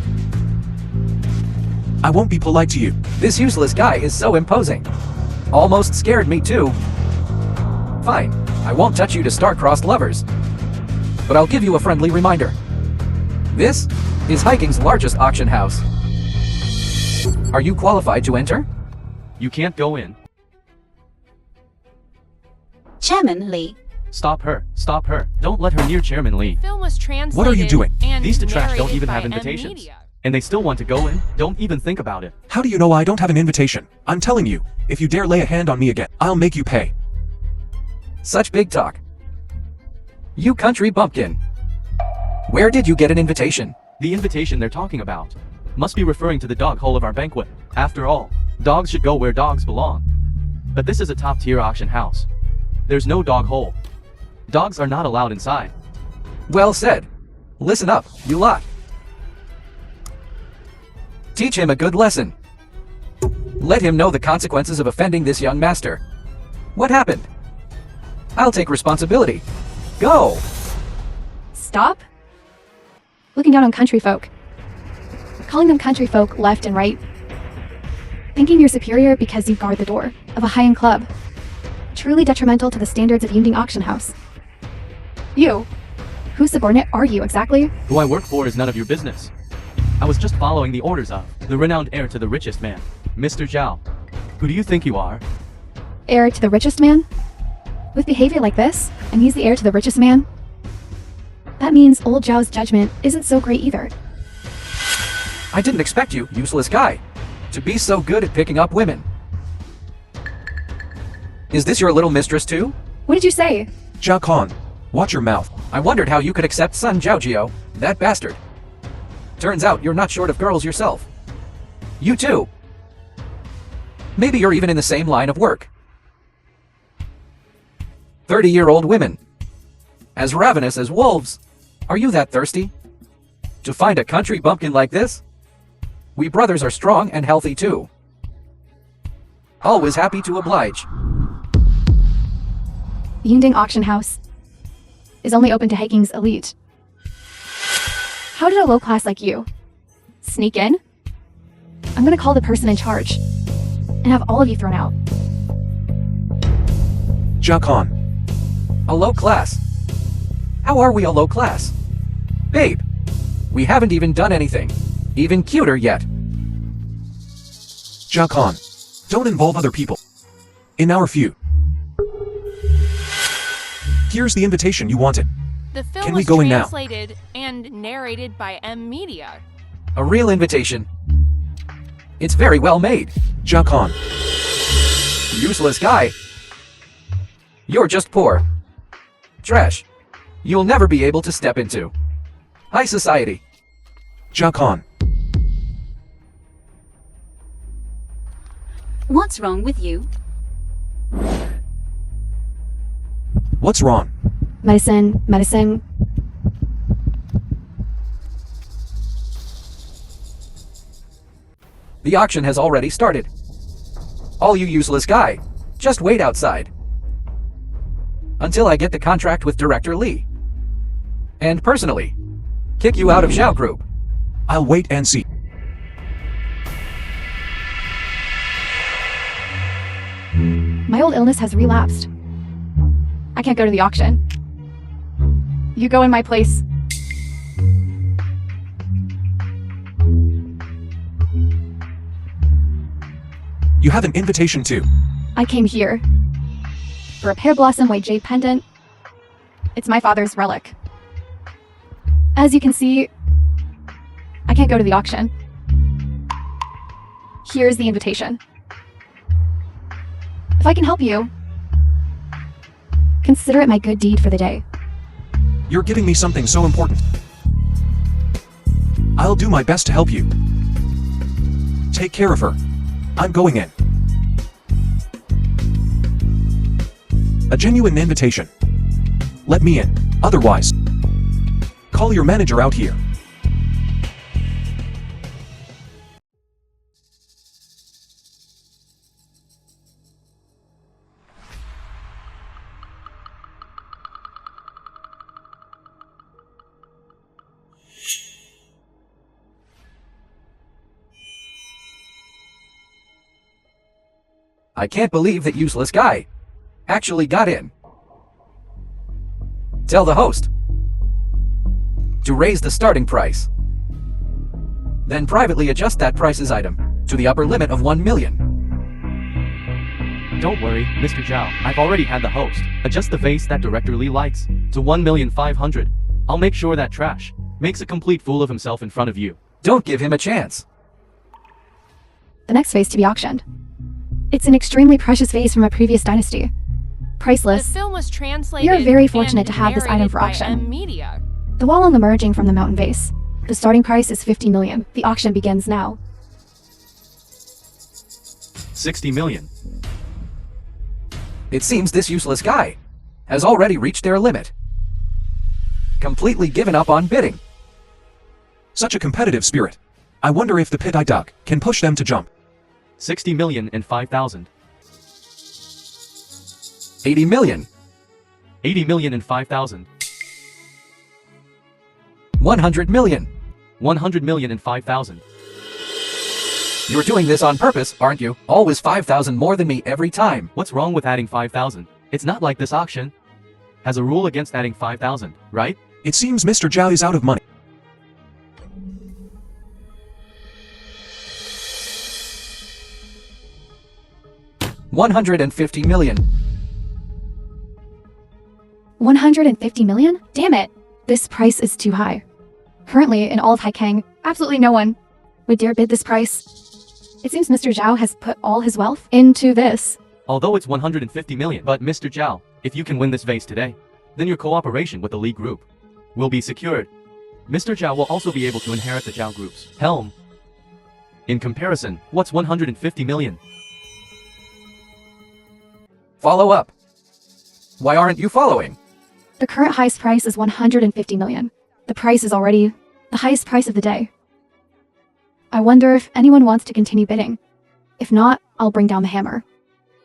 E: I won't be polite to you.
A: This useless guy is so imposing. Almost scared me too. Fine, I won't touch you to star-crossed lovers. But I'll give you a friendly reminder. This is Hiking's largest auction house. Are you qualified to enter?
F: You can't go in.
D: Chairman Lee.
F: Stop her. Stop her. Don't let her near Chairman Lee.
C: Film was translated.
E: What are you doing?
C: And
F: These two trash don't
C: narrated
F: even
C: by
F: have
C: M
F: invitations.
C: Media.
F: And they still want to go in? Don't even think about it.
E: How do you know I don't have an invitation? I'm telling you, if you dare lay a hand on me again, I'll make you pay.
A: Such big talk. You country bumpkin. Where did you get an invitation?
F: The invitation they're talking about must be referring to the dog hole of our banquet. After all, dogs should go where dogs belong. But this is a top-tier auction house. There's no dog hole. Dogs are not allowed inside.
A: Well said. Listen up, you lot. Teach him a good lesson. Let him know the consequences of offending this young master. What happened? I'll take responsibility. Go!
B: Stop? Looking down on country folk. Calling them country folk left and right. Thinking you're superior because you guard the door of a high-end club. truly detrimental to the standards of Yunding Auction House. You. Whose subordinate are you exactly?
F: Who I work for is none of your business. I was just following the orders of the renowned heir to the richest man, Mr. Zhao. Who do you think you are?
B: Heir to the richest man? With behavior like this, and he's the heir to the richest man? That means old Zhao's judgment isn't so great either.
A: I didn't expect you, useless guy, to be so good at picking up women. Is this your little mistress too?
B: What did you say?
E: Zhao Khan, watch your mouth.
A: I wondered how you could accept Sun Zhaojiao, that bastard. Turns out you're not short of girls yourself. You too. Maybe you're even in the same line of work. 30-year-old women. As ravenous as wolves. Are you that thirsty? To find a country bumpkin like this? We brothers are strong and healthy too. Always happy to oblige.
B: The Yunding Auction House is only open to Haiking's elite. How did a low class like you sneak in? I'm gonna call the person in charge and have all of you thrown out.
E: Zhao Khan,
A: A low class? How are we a low class? Babe, we haven't even done anything. Even cuter yet.
E: Zhao Khan, don't involve other people in our feud. Here's the invitation you wanted.
C: The film
E: Can we
C: was
E: go in now?
C: translated and narrated by M Media.
A: A real invitation. It's very well made.
E: Zhao Khan,
A: Useless guy. You're just poor. Trash. You'll never be able to step into high society.
E: Zhao Khan,
D: What's wrong with you?
E: what's wrong?
B: Medicine.
A: The auction has already started. All you useless guy, just wait outside. Until I get the contract with Director Li. And personally, kick you out of Xiao Group.
E: I'll wait and see.
B: My old illness has relapsed. I can't go to the auction. You go in my place.
E: You have an invitation too.
B: I came here for a pear blossom white jade pendant. It's my father's relic. As you can see, I can't go to the auction. Here's the invitation. If I can help you, consider it my good deed for the day.
E: You're giving me something so important. I'll do my best to help you. Take care of her. I'm going in. A genuine invitation. Let me in. Otherwise, call your manager out here.
A: I can't believe that useless guy actually got in. Tell the host to raise the starting price. Then privately adjust that price's item to the upper limit of 1 million.
F: Don't worry, Mr. Zhao. I've already had the host adjust the face that Director Li likes to 1,500,000. I'll make sure that trash makes a complete fool of himself in front of you.
A: Don't give him a chance.
B: The next vase to be auctioned. It's an extremely precious vase from a previous dynasty.
C: The
B: Priceless.
C: film was translated.
B: You're very fortunate
C: and
B: to have this item
C: narrated
B: for
C: by
B: auction.
C: M Media.
B: The wall on the merging from the mountain vase. The starting price is 50 million. The auction begins now.
F: 60 million.
A: It seems this useless guy has already reached their limit. Completely given up on bidding.
E: Such a competitive spirit. I wonder if the pit I dug can push them to jump.
F: 60,005,000.
A: 80 million.
F: 80,005,000.
A: 100 million.
F: 100,005,000.
A: You're doing this on purpose, aren't you? Always 5,000 more than me every time.
F: What's wrong with adding 5,000? It's not like this auction has a rule against adding 5,000, right?
E: It seems Mr. Zhao is out of money.
A: $150 million.
B: 150 million? Damn it! This price is too high. Currently, in all of Haikang, absolutely no one would dare bid this price. It seems Mr. Zhao has put all his wealth into this.
F: Although it's 150 million, but Mr. Zhao, if you can win this vase today, then your cooperation with the Li Group will be secured. Mr. Zhao will also be able to inherit the Zhao Group's helm. In comparison, what's 150 million?
A: Follow up. Why aren't you following?
B: The current highest price is 150 million. The price is already the highest price of the day. I wonder if anyone wants to continue bidding. If not, I'll bring down the hammer.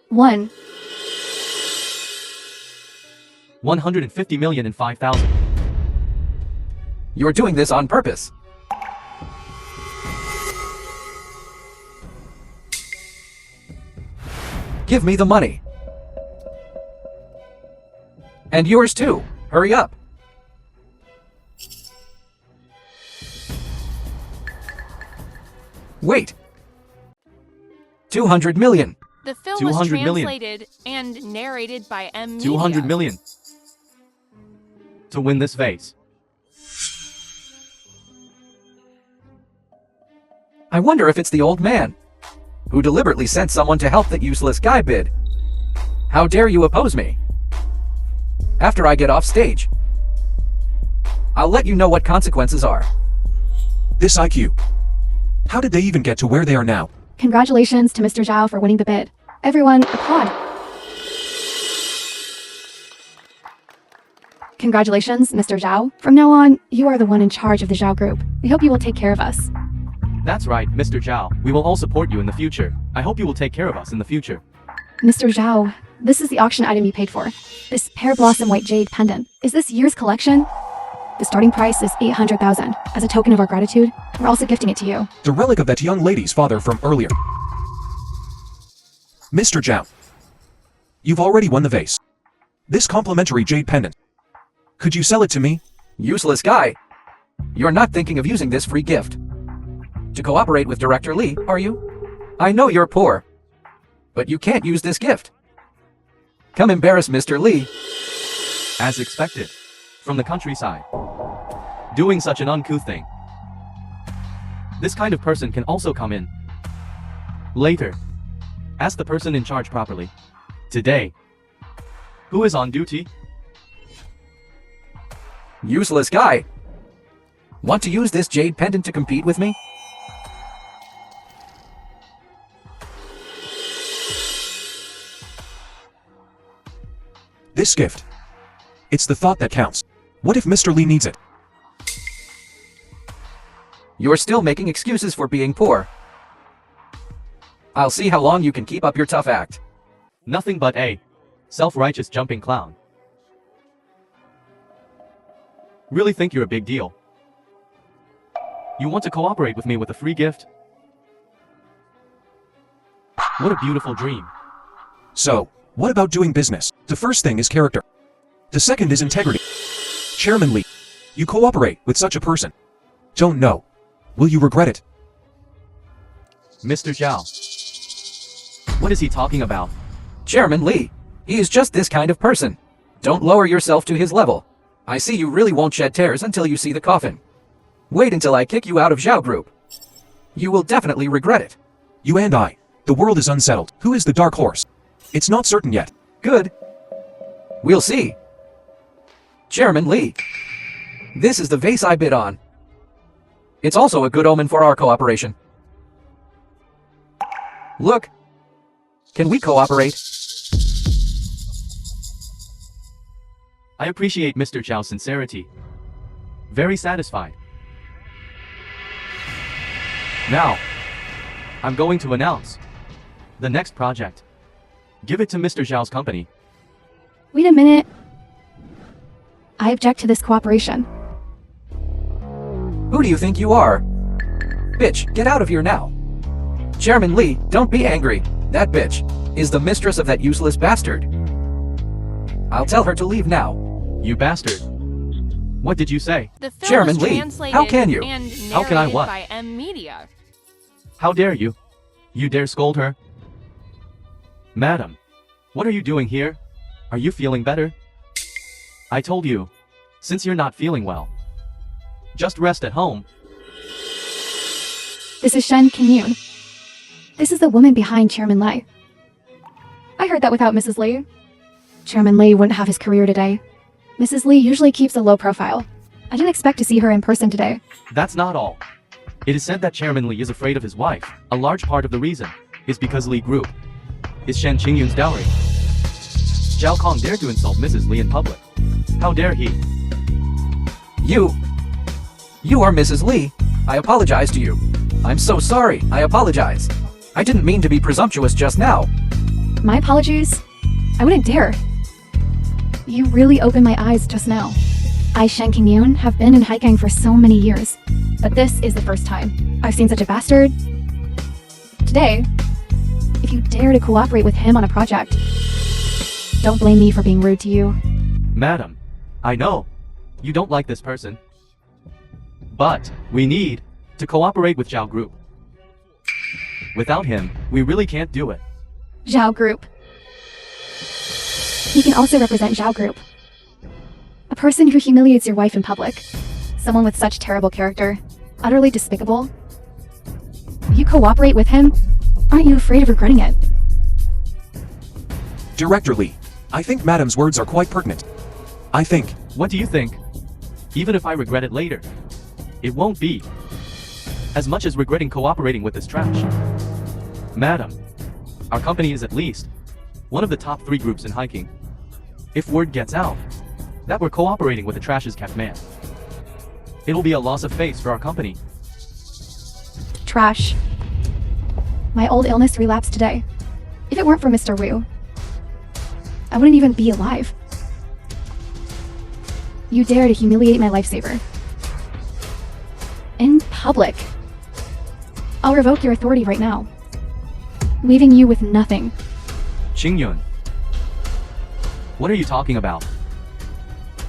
F: 150 million and 5,000.
A: You're doing this on purpose. Give me the money. And yours too. Hurry up. Wait. 200 million.
C: The film
F: 200
C: was
F: million.
C: translated and narrated by M.
F: 200
C: Media.
F: million. To win this vase.
A: I wonder if it's the old man who deliberately sent someone to help that useless guy bid. How dare you oppose me? After I get off stage, I'll let you know what consequences are.
E: This IQ. How did they even get to where they are now?
B: Congratulations to Mr. Zhao for winning the bid. Everyone, applaud. Congratulations, Mr. Zhao. From now on, you are the one in charge of the Zhao Group. We hope you will take care of us.
F: That's right, Mr. Zhao. We will all support you in the future. I hope you will take care of us in the future.
B: Mr. Zhao, this is the auction item you paid for. This pear blossom white jade pendant. Is this year's collection? The starting price is 800,000. As a token of our gratitude, we're also gifting it to you.
E: The relic of that young lady's father from earlier. Mr. Zhao. You've already won the vase. This complimentary jade pendant. Could you sell it to me?
A: Useless guy. You're not thinking of using this free gift to cooperate with Director Li, are you? I know you're poor, but you can't use this gift. Come embarrass Mr. Li.
F: As expected. From the countryside. Doing such an uncouth thing. This kind of person can also come in. Later. Ask the person in charge properly. Today. Who is on duty?
A: Useless guy. Want to use this jade pendant to compete with me?
E: This gift. It's the thought that counts. What if Mr. Li needs it?
A: You're still making excuses for being poor. I'll see how long you can keep up your tough act.
F: Nothing but a self-righteous jumping clown. Really think you're a big deal? You want to cooperate with me with a free gift? What a beautiful dream.
E: So, what about doing business? The first thing is character. The second is integrity. Chairman Li, you cooperate with such a person. Don't know. Will you regret it?
F: Mr. Zhao. What is he talking about?
A: Chairman Li, he is just this kind of person. Don't lower yourself to his level. I see you really won't shed tears until you see the coffin. Wait until I kick you out of Zhao Group. You will definitely regret it.
E: You and I. The world is unsettled. Who is the dark horse? It's not certain yet.
A: Good. We'll see. Chairman Li, this is the vase I bid on. It's also a good omen for our cooperation. Look. Can we cooperate?
F: I appreciate Mr. Zhao's sincerity. Very satisfied. Now, I'm going to announce the next project. Give it to Mr. Zhao's company.
B: Wait a minute. I object to this cooperation.
A: Who do you think you are? Bitch, get out of here now. Chairman Lee, don't be angry. That bitch is the mistress of that useless bastard. I'll tell her to leave now.
F: You bastard. What did you say?
C: The film
A: Chairman
C: was
A: Lee,
C: translated
A: how can you?
C: and
F: How can I
C: narrated
F: what?
C: by M Media.
F: How dare you? You dare scold her? Madam, what are you doing here? Are you feeling better? I told you, since you're not feeling well, just rest at home.
B: This is Shen Qingyun. This is the woman behind Chairman Lei. I heard that without Mrs. Lee, Chairman Lee wouldn't have his career today. Mrs. Lee usually keeps a low profile. I didn't expect to see her in person today.
F: That's not all. It is said that Chairman Lee is afraid of his wife. A large part of the reason is because Lee Group is Shen Qingyun's dowry. Zhao Kong dared to insult Mrs. Lee in public. How dare he?
A: You are Mrs. Lee. I apologize to you. I'm so sorry. I apologize. I didn't mean to be presumptuous just now.
B: My apologies. I wouldn't dare. You really opened my eyes just now. I, Shen Qingyun, have been in hiking for so many years, but this is the first time I've seen such a bastard. Today, if you dare to cooperate with him on a project, don't blame me for being rude to you.
F: Madam, I know you don't like this person, but we need to cooperate with Zhao Group. Without him, we really can't do it.
B: Zhao Group. He can also represent Zhao Group. A person who humiliates your wife in public. Someone with such terrible character. Utterly despicable. You cooperate with him? Aren't you afraid of regretting it?
E: Director Lee, I think Madam's words are quite pertinent. I think.
F: What do you think? Even if I regret it later, it won't be as much as regretting cooperating with this trash. Madam, our company is at least one of the top 3 groups in hiking. If word gets out that we're cooperating with the trash's kept man, it'll be a loss of face for our company.
B: Trash. My old illness relapsed today. If it weren't for Mr. Wu, I wouldn't even be alive. You dare to humiliate my lifesaver. In public. I'll revoke your authority right now, leaving you with nothing.
F: Qingyun, what are you talking about?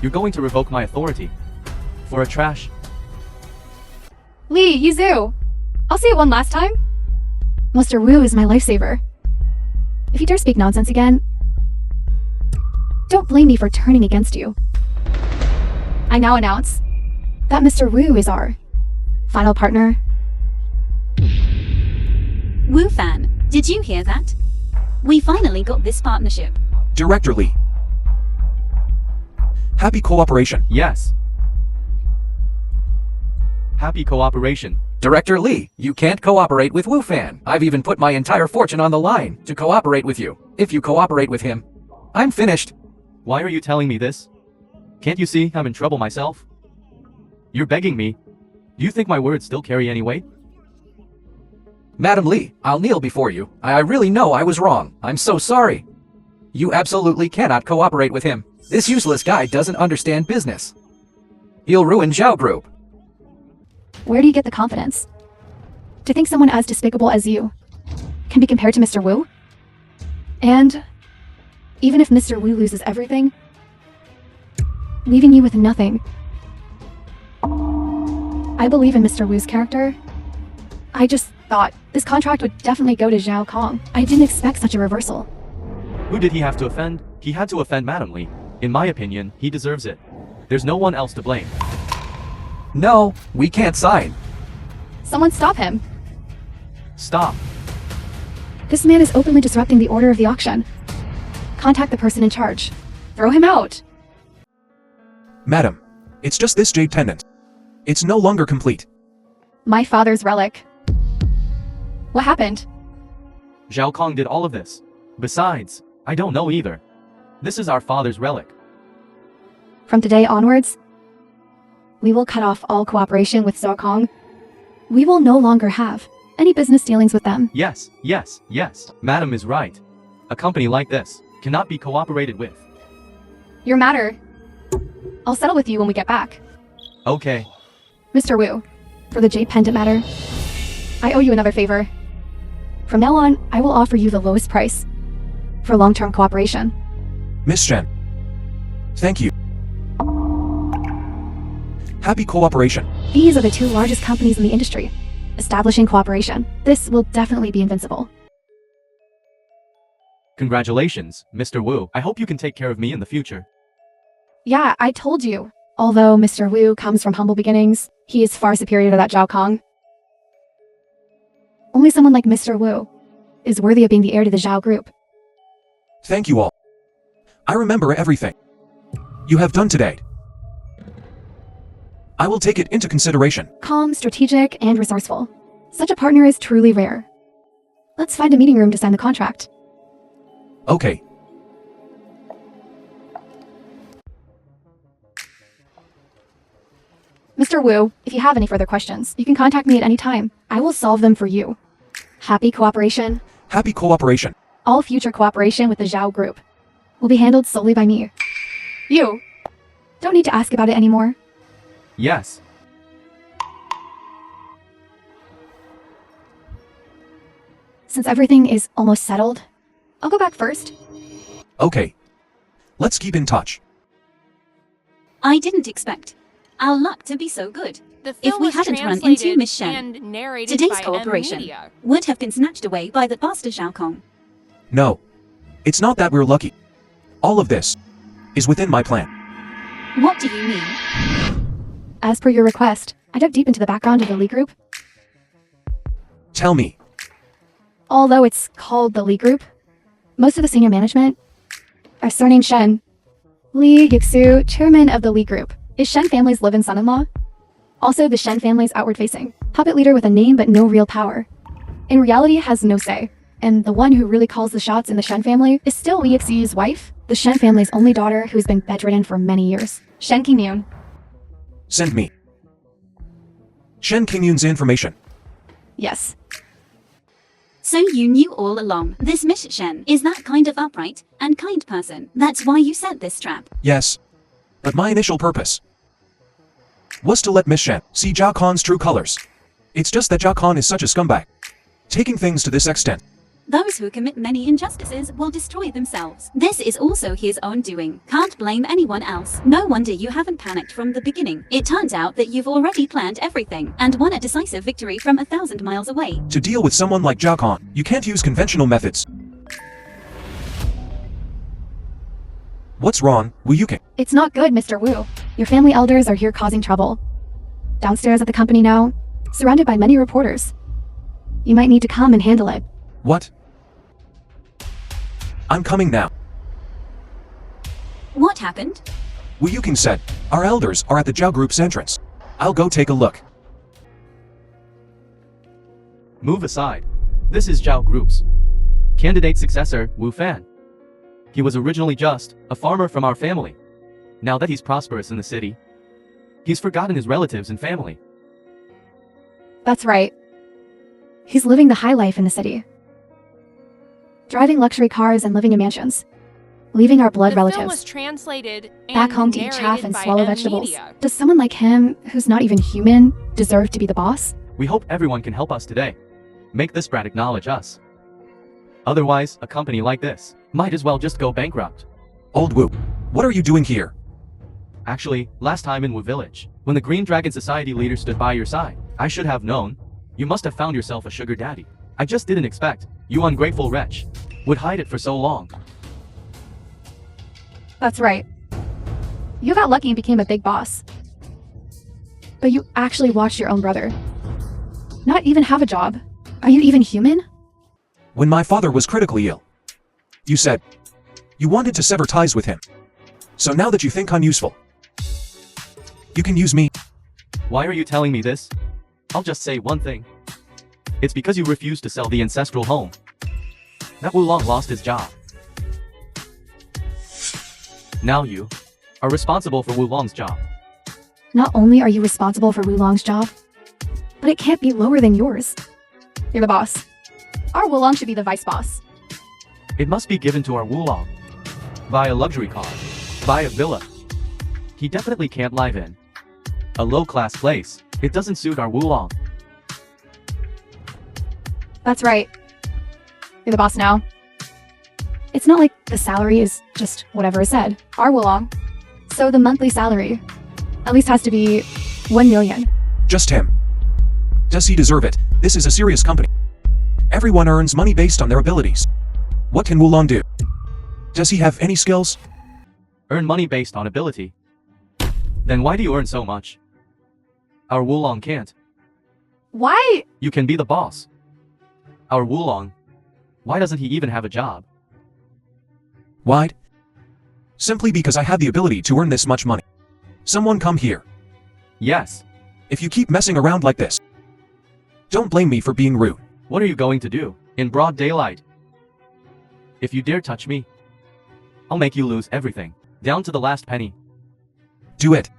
F: You're going to revoke my authority for a trash?
B: Lee, Yuzu! I'll say it one last time. Mr. Wu is my lifesaver. If you dare speak nonsense again, don't blame me for turning against you. I now announce that Mr. Wu is our final partner.
D: Wu Fan, did you hear that? We finally got this partnership.
E: Director Lee. Happy cooperation.
F: Yes. Happy cooperation.
A: Director Lee, you can't cooperate with Wu Fan. I've even put my entire fortune on the line to cooperate with you. If you cooperate with him, I'm finished.
F: Why are you telling me this? Can't you see I'm in trouble myself? You're begging me. Do you think my words still carry any weight?
A: Madam Lee, I'll kneel before you. I really know I was wrong. I'm so sorry. You absolutely cannot cooperate with him. This useless guy doesn't understand business. He'll ruin Zhao Group.
B: Where do you get the confidence to think someone as despicable as you can be compared to Mr. Wu? And even if Mr. Wu loses everything, leaving you with nothing, I believe in Mr. Wu's character. I just thought this contract would definitely go to Zhao Kong. I didn't expect such a reversal.
F: Who did he have to offend? He had to offend Madam Lee. In my opinion, he deserves it. There's no one else to blame.
A: No, we can't sign.
B: Someone stop him.
F: Stop.
B: This man is openly disrupting the order of the auction. Contact the person in charge. Throw him out.
E: Madam, it's just this jade pendant. It's no longer complete.
B: My father's relic. What happened?
F: Zhao Kong did all of this. Besides, I don't know either. This is our father's relic.
B: From today onwards, we will cut off all cooperation with Zhao Kong. We will no longer have any business dealings with them.
F: Yes, yes, yes. Madam is right. A company like this cannot be cooperated with.
B: Your matter. I'll settle with you when we get back.
F: Okay.
B: Mr. Wu, for the jade pendant matter, I owe you another favor. From now on, I will offer you the lowest price for long-term cooperation.
E: Miss Shen. Thank you. Happy cooperation.
B: These are the two largest companies in the industry. Establishing cooperation. This will definitely be invincible.
F: Congratulations, Mr. Wu. I hope you can take care of me in the future.
B: Yeah, I told you. Although Mr. Wu comes from humble beginnings, he is far superior to that Zhao Kong. Only someone like Mr. Wu is worthy of being the heir to the Zhao group.
E: Thank you all. I remember everything you have done today. I will take it into consideration.
B: Calm, strategic, and resourceful. Such a partner is truly rare. Let's find a meeting room to sign the contract.
E: Okay.
B: Mr. Wu, if you have any further questions, you can contact me at any time. I will solve them for you. Happy cooperation.
E: Happy cooperation.
B: All future cooperation with the Zhao group will be handled solely by me. You don't need to ask about it anymore.
F: Yes.
B: Since everything is almost settled, I'll go back first.
E: Okay. Let's keep in touch.
D: I didn't expect our luck to be so good.
C: The
D: If
C: film
D: we
C: was
D: hadn't run into
C: translated
D: Miss Shen,
C: and narrated
D: today's
C: by
D: cooperation
C: Media.
D: would have been snatched away by the bastard Zhao Kong.
E: No. It's not that we're lucky. All of this is within my plan.
D: What do you mean?
B: As per your request, I dug deep into the background of the Li Group.
E: Tell me.
B: Although it's called the Li Group, most of the senior management are surnamed Shen. Li Yixu, chairman of the Li Group, is Shen family's live-in son-in-law. Also the Shen family's outward-facing puppet leader with a name but no real power. In reality, has no say. And the one who really calls the shots in the Shen family is still Li Yixu's wife, the Shen family's only daughter who's been bedridden for many years. Shen Qingyun.
E: Send me Shen Qingyun's information.
B: Yes.
D: So you knew all along this Miss Shen is that kind of upright and kind person. That's why you set this trap.
E: Yes. But my initial purpose was to let Miss Shen see Zhao Khan's true colors. It's just that Zhao Khan is such a scumbag. Taking things to this extent.
D: Those who commit many injustices will destroy themselves. This is also his own doing. Can't blame anyone else. No wonder you haven't panicked from the beginning. It turns out that you've already planned everything and won a decisive victory from 1,000 miles away.
E: To deal with someone like Zhao Khan, you can't use conventional methods. What's wrong, Wu Yuking?
B: It's not good, Mr. Wu. Your family elders are here causing trouble. Downstairs at the company now, surrounded by many reporters. You might need to come and handle it.
E: What? I'm coming now.
D: What happened?
E: Wu Yuking said, our elders are at the Zhao Group's entrance. I'll go take a look.
F: Move aside. This is Zhao Group's candidate successor, Wu Fan. He was originally just a farmer from our family. Now that he's prosperous in the city, he's forgotten his relatives and family.
B: That's right. He's living the high life in the city. Driving luxury cars and living in mansions. Leaving our blood
C: The film
B: relatives
C: was translated and
B: back home to eat
C: narrated
B: chaff and
C: by
B: swallow
C: M
B: vegetables.
C: Media.
B: Does someone like him, who's not even human, deserve to be the boss?
F: We hope everyone can help us today. Make this brat acknowledge us. Otherwise, a company like this might as well just go bankrupt.
E: Old Wu, what are you doing here?
F: Actually, last time in Wu Village, when the Green Dragon Society leader stood by your side, I should have known. You must have found yourself a sugar daddy. I just didn't expect you ungrateful wretch would hide it for so long.
B: That's right. You got lucky and became a big boss. But you actually watched your own brother not even have a job. Are you even human?
E: When my father was critically ill, you said you wanted to sever ties with him. So now that you think I'm useful, you can use me.
F: Why are you telling me this? I'll just say one thing. It's because you refused to sell the ancestral home that Wulong lost his job. Now you are responsible for Wulong's job.
B: Not only are you responsible for Wulong's job, but it can't be lower than yours. You're the boss. Our Wulong should be the vice boss.
F: It must be given to our Wulong. Buy a luxury car. Buy a villa. He definitely can't live in a low-class place. It doesn't suit our Wulong.
B: That's right. You're the boss now. It's not like the salary is just whatever is said. Our Wulong. So the monthly salary at least has to be 1 million.
E: Just him. Does he deserve it? This is a serious company. Everyone earns money based on their abilities. What can Wulong do? Does he have any skills?
F: Earn money based on ability. Then why do you earn so much? Our Wulong can't.
B: Why?
F: You can be the boss. Our Wulong. Why doesn't he even have a job?
E: Why? Simply because I have the ability to earn this much money. Someone come here.
F: Yes.
E: If you keep messing around like this, don't blame me for being rude.
F: What are you going to do? In broad daylight? If you dare touch me, I'll make you lose everything. Down to the last penny.
E: Do it.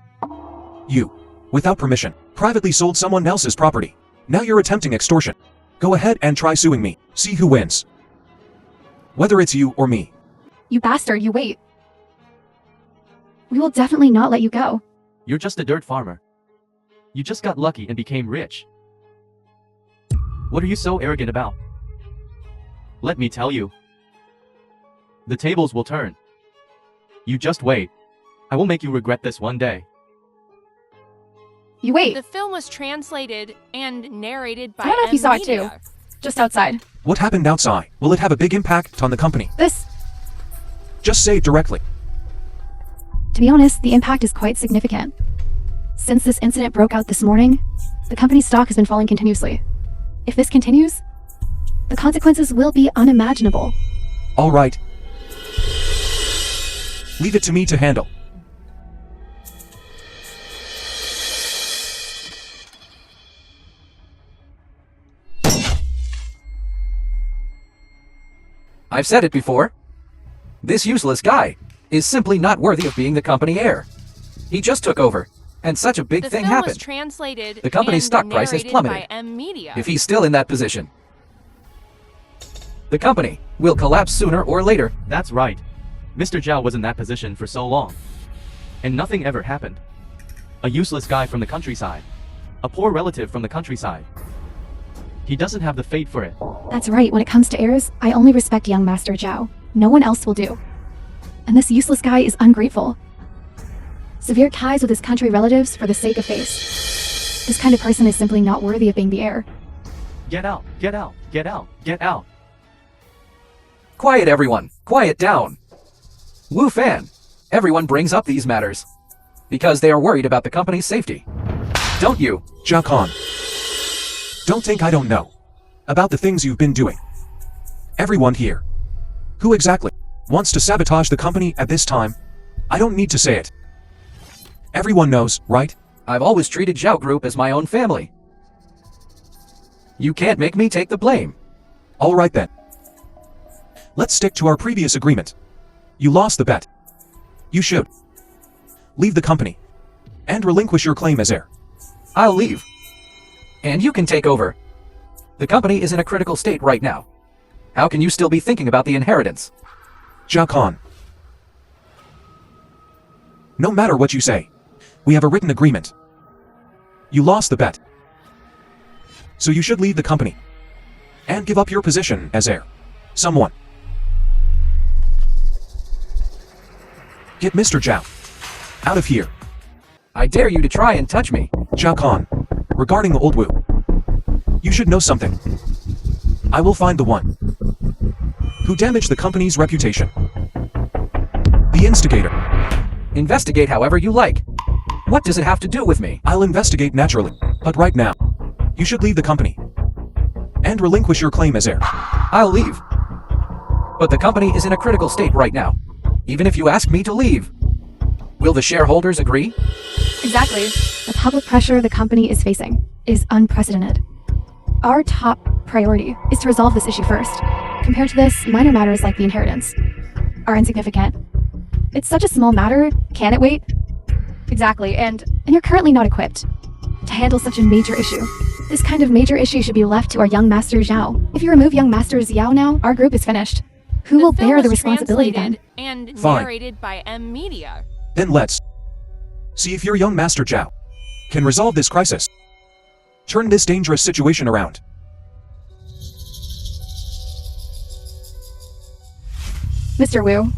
E: You, without permission, privately sold someone else's property. Now you're attempting extortion. Go ahead and try suing me. See who wins. Whether it's you or me.
B: You bastard, you wait. We will definitely not let you go.
F: You're just a dirt farmer. You just got lucky and became rich. What are you so arrogant about? Let me tell you. The tables will turn. You just wait. I will make you regret this one day.
B: You wait.
C: The film was translated and narrated by
B: I don't know if you saw it
C: media.
B: too. Just outside.
E: What happened outside? Will it have a big impact on the company?
B: This,
E: Just say it directly.
B: to be honest, the impact is quite significant. Since this incident broke out this morning, the company's stock has been falling continuously. If this continues, the consequences will be unimaginable.
E: All right. Leave it to me to handle.
A: I've said it before. This useless guy is simply not worthy of being the company heir. He just took over, and such a big
C: The
A: thing
C: film was
A: happened.
C: translated
A: The company's
C: and
A: stock price has
C: narrated
A: plummeted.
C: by media.
A: If he's still in that position, the company will collapse sooner or later.
F: That's right. Mr. Zhao was in that position for so long. And nothing ever happened. A useless guy from the countryside. A poor relative from the countryside. He doesn't have the fate for it.
B: That's right, when it comes to heirs, I only respect young Master Zhao. No one else will do. And this useless guy is ungrateful. Severe ties with his country relatives for the sake of face. This kind of person is simply not worthy of being the heir.
F: Get out, get out, get out, get out.
A: Quiet, everyone. Quiet down. Wu Fan. Everyone brings up these matters because they are worried about the company's safety. Don't you?
E: Jia Khan. Don't think I don't know about the things you've been doing. Everyone here. Who exactly wants to sabotage the company at this time? I don't need to say it. Everyone knows, right?
A: I've always treated Zhao Group as my own family. You can't make me take the blame.
E: All right then. Let's stick to our previous agreement. You lost the bet. You should leave the company and relinquish your claim as heir.
A: I'll leave. And you can take over. The company is in a critical state right now. How can you still be thinking about the inheritance?
E: Jia Khan. No matter what you say, we have a written agreement. You lost the bet. So you should leave the company and give up your position as heir. Someone. Get Mr. Zhao out of here.
A: I dare you to try and touch me.
E: Jia Khan, regarding Old Wu, you should know something. I will find the one who damaged the company's reputation. The instigator.
A: Investigate however you like. What does it have to do with me?
E: I'll investigate naturally, but right now, you should leave the company and relinquish your claim as heir.
A: I'll leave. But the company is in a critical state right now. Even if you ask me to leave, will the shareholders agree?
B: Exactly. The public pressure the company is facing is unprecedented. Our top priority is to resolve this issue first. Compared to this, minor matters like the inheritance are insignificant. It's such a small matter, can it wait? Exactly, and you're currently not equipped to handle such a major issue. This kind of major issue should be left to our young Master Zhao. If you remove young Master Xiao now, our group is finished. Who will
C: film
B: bear the
C: was
B: responsibility then?
C: translated and
E: Fine.
C: narrated by media.
E: Then let's see if your young Master Zhao can resolve this crisis. Turn this dangerous situation around.
B: Mr. Wu,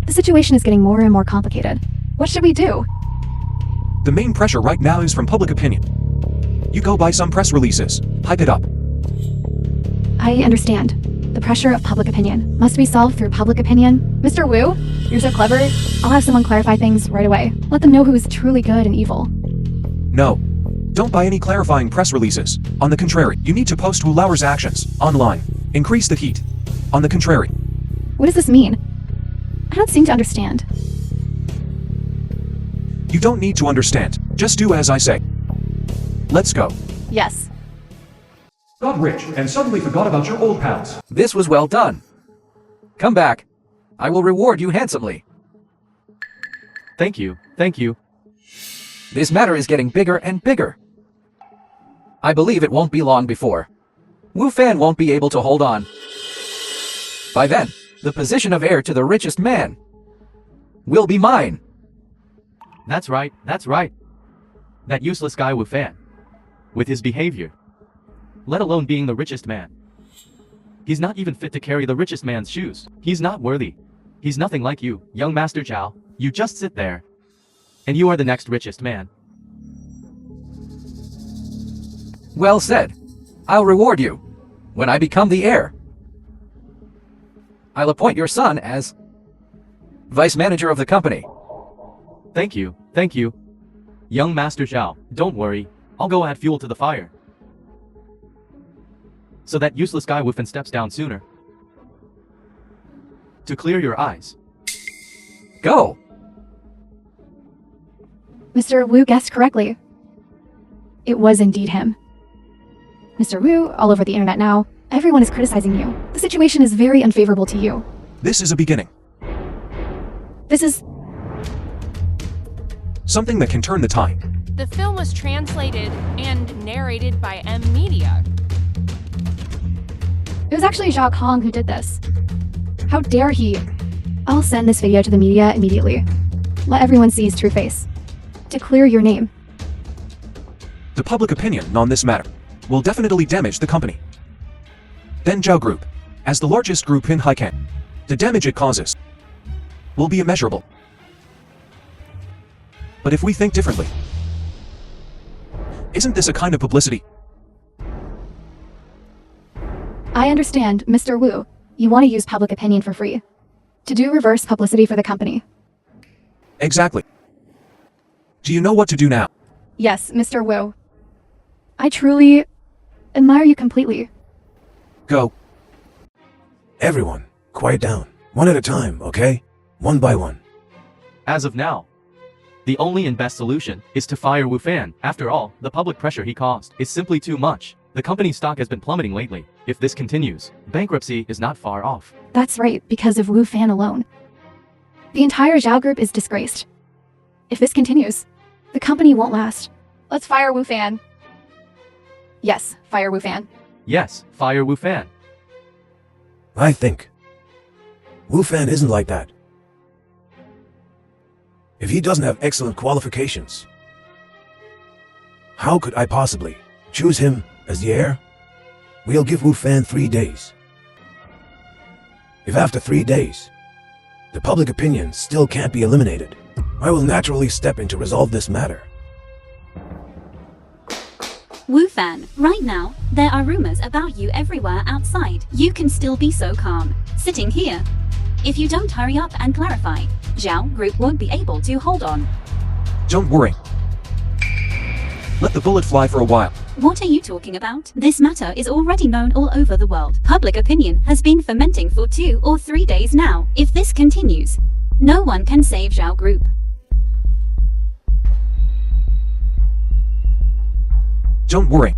B: the situation is getting more and more complicated. What should we do?
E: The main pressure right now is from public opinion. You go buy some press releases, hype it up.
B: I understand. The pressure of public opinion must be solved through public opinion. Mr. Wu, you're so clever. I'll have someone clarify things right away. Let them know who is truly good and evil.
E: No. Don't buy any clarifying press releases. On the contrary, you need to post Wu Lauer's actions online. Increase the heat. On the contrary.
B: What does this mean? I don't seem to understand.
E: You don't need to understand. Just do as I say. Let's go.
B: Yes.
E: Got rich and suddenly forgot about your old pals.
A: This was well done. Come back. I will reward you handsomely.
F: Thank you, thank you.
A: This matter is getting bigger and bigger. I believe it won't be long before Wu Fan won't be able to hold on. By then, the position of heir to the richest man will be mine.
F: That's right, that's right. That useless guy Wu Fan. With his behavior. Let alone being the richest man. He's not even fit to carry the richest man's shoes. He's not worthy. He's nothing like you, young Master Zhao. You just sit there. And you are the next richest man.
A: Well said. I'll reward you when I become the heir. I'll appoint your son as vice manager of the company.
F: Thank you, thank you. Young Master Zhao, don't worry. I'll go add fuel to the fire. So that useless guy Wu Fan steps down sooner. To clear your eyes.
A: Go!
B: Mr. Wu guessed correctly. It was indeed him. Mr. Wu, all over the internet now, everyone is criticizing you. The situation is very unfavorable to you.
E: This is a beginning.
B: This is...
E: Something that can turn the tide.
C: The film was translated and narrated by M Media.
B: It was actually Zhao Kong who did this. How dare he? I'll send this video to the media immediately. Let everyone see his true face. To clear your name.
E: The public opinion on this matter will definitely damage the company. Then Zhao Group, as the largest group in Haikan, the damage it causes will be immeasurable. But if we think differently, isn't this a kind of publicity?
B: I understand, Mr. Wu. You want to use public opinion for free. To do reverse publicity for the company.
E: Exactly. Do you know what to do now?
B: Yes, Mr. Wu. I truly admire you completely.
E: Go.
G: Everyone, quiet down. One at a time, okay? One by one.
F: As of now, the only and best solution is to fire Wu Fan. After all, the public pressure he caused is simply too much. The company's stock has been plummeting lately. If this continues, bankruptcy is not far off.
B: That's right, because of Wu Fan alone. The entire Zhao Group is disgraced. If this continues, the company won't last. Let's fire Wu Fan. Yes, fire Wu Fan.
F: Yes, fire Wu Fan.
G: I think Wu Fan isn't like that. If he doesn't have excellent qualifications, how could I possibly choose him as the heir? We'll give Wu Fan 3 days. If after 3 days, the public opinion still can't be eliminated, I will naturally step in to resolve this matter.
D: Wu Fan, right now, there are rumors about you everywhere outside. You can still be so calm, sitting here. If you don't hurry up and clarify, Zhao Group won't be able to hold on.
E: Don't worry. Let the bullet fly for a while.
D: What are you talking about? This matter is already known all over the world. Public opinion has been fermenting for 2 or 3 days now. If this continues, no one can save Zhao Group.
E: Don't worry.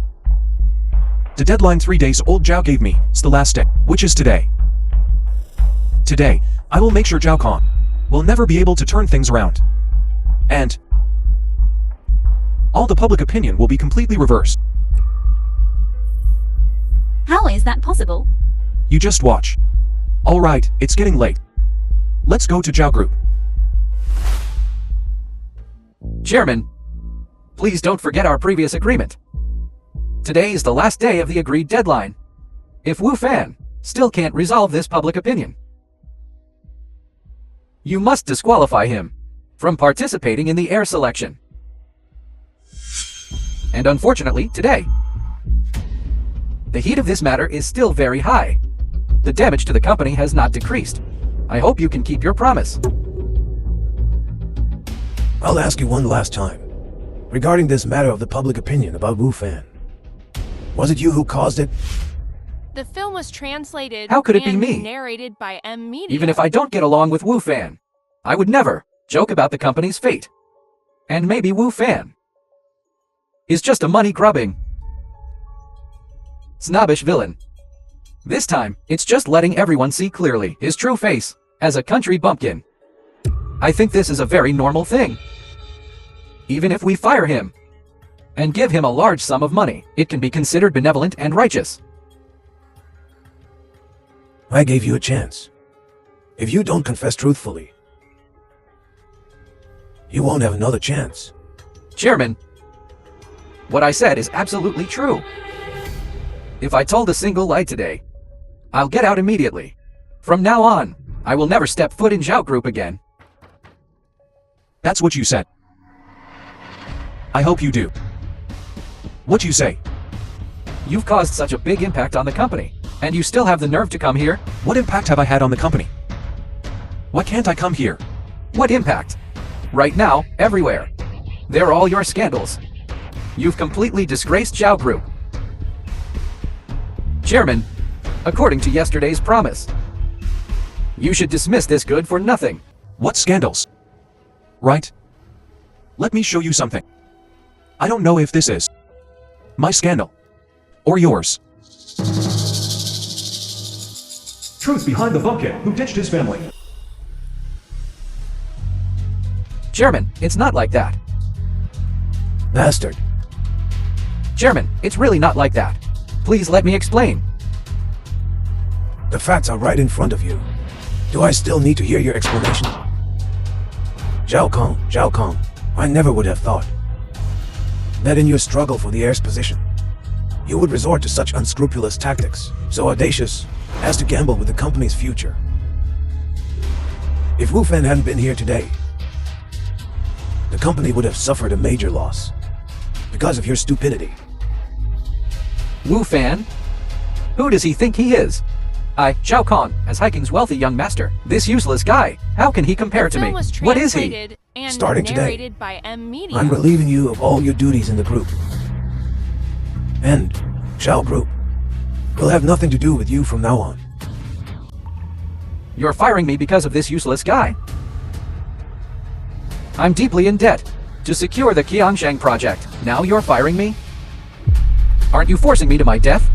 E: The deadline 3 days old Zhao gave me is the last day, which is today. Today, I will make sure Zhao Kong will never be able to turn things around. And all the public opinion will be completely reversed.
D: How is that possible?
E: You just watch. Alright, it's getting late. Let's go to Zhao Group.
A: Chairman, please don't forget our previous agreement. Today is the last day of the agreed deadline. If Wu Fan still can't resolve this public opinion, You must disqualify him from participating in the heir selection. And unfortunately, today, the heat of this matter is still very high. The damage to the company has not decreased. I hope you can keep your promise.
G: I'll ask you one last time. Regarding this matter of the public opinion about Wu Fan. Was it you who caused it?
C: The film was translated
A: How could it be
C: and
A: me?
C: narrated by M Media.
A: Even if I don't get along with Wu Fan, I would never joke about the company's fate. And maybe Wu Fan is just a money-grubbing, snobbish villain. This time, it's just letting everyone see clearly his true face as a country bumpkin. I think this is a very normal thing. Even if we fire him and give him a large sum of money, it can be considered benevolent and righteous.
G: I gave you a chance. If you don't confess truthfully, you won't have another chance.
A: Chairman, what I said is absolutely true. If I told a single lie today, I'll get out immediately. From now on, I will never step foot in Zhao Group again.
E: That's what you said. I hope you do. What you say?
A: You've caused such a big impact on the company, and you still have the nerve to come here?
E: What impact have I had on the company? Why can't I come here?
A: What impact? Right now, everywhere. They're all your scandals. You've completely disgraced Zhao Group. Chairman, according to yesterday's promise, you should dismiss this good for nothing.
E: What scandals? Right? Let me show you something. I don't know if this is my scandal or yours. Truth behind the bumpkin who ditched his family.
A: Chairman, it's not like that.
G: Bastard.
A: Chairman, it's really not like that. Please let me explain.
G: The facts are right in front of you. Do I still need to hear your explanation? Zhao Kong, I never would have thought that in your struggle for the heir's position, you would resort to such unscrupulous tactics, so audacious as to gamble with the company's future. If Wu Fan hadn't been here today, the company would have suffered a major loss because of your stupidity.
A: Wu Fan? Who does he think he is? Zhao Kong, as Hiking's wealthy young master. This useless guy, how can he compare to me? What is he?
C: And
G: Starting today,
C: narrated by M Media.
G: I'm relieving you of all your duties in the group. And Zhao Group will have nothing to do with you from now on.
A: You're firing me because of this useless guy. I'm deeply in debt to secure the Qiangsheng project. Now you're firing me? Aren't you forcing me to my death?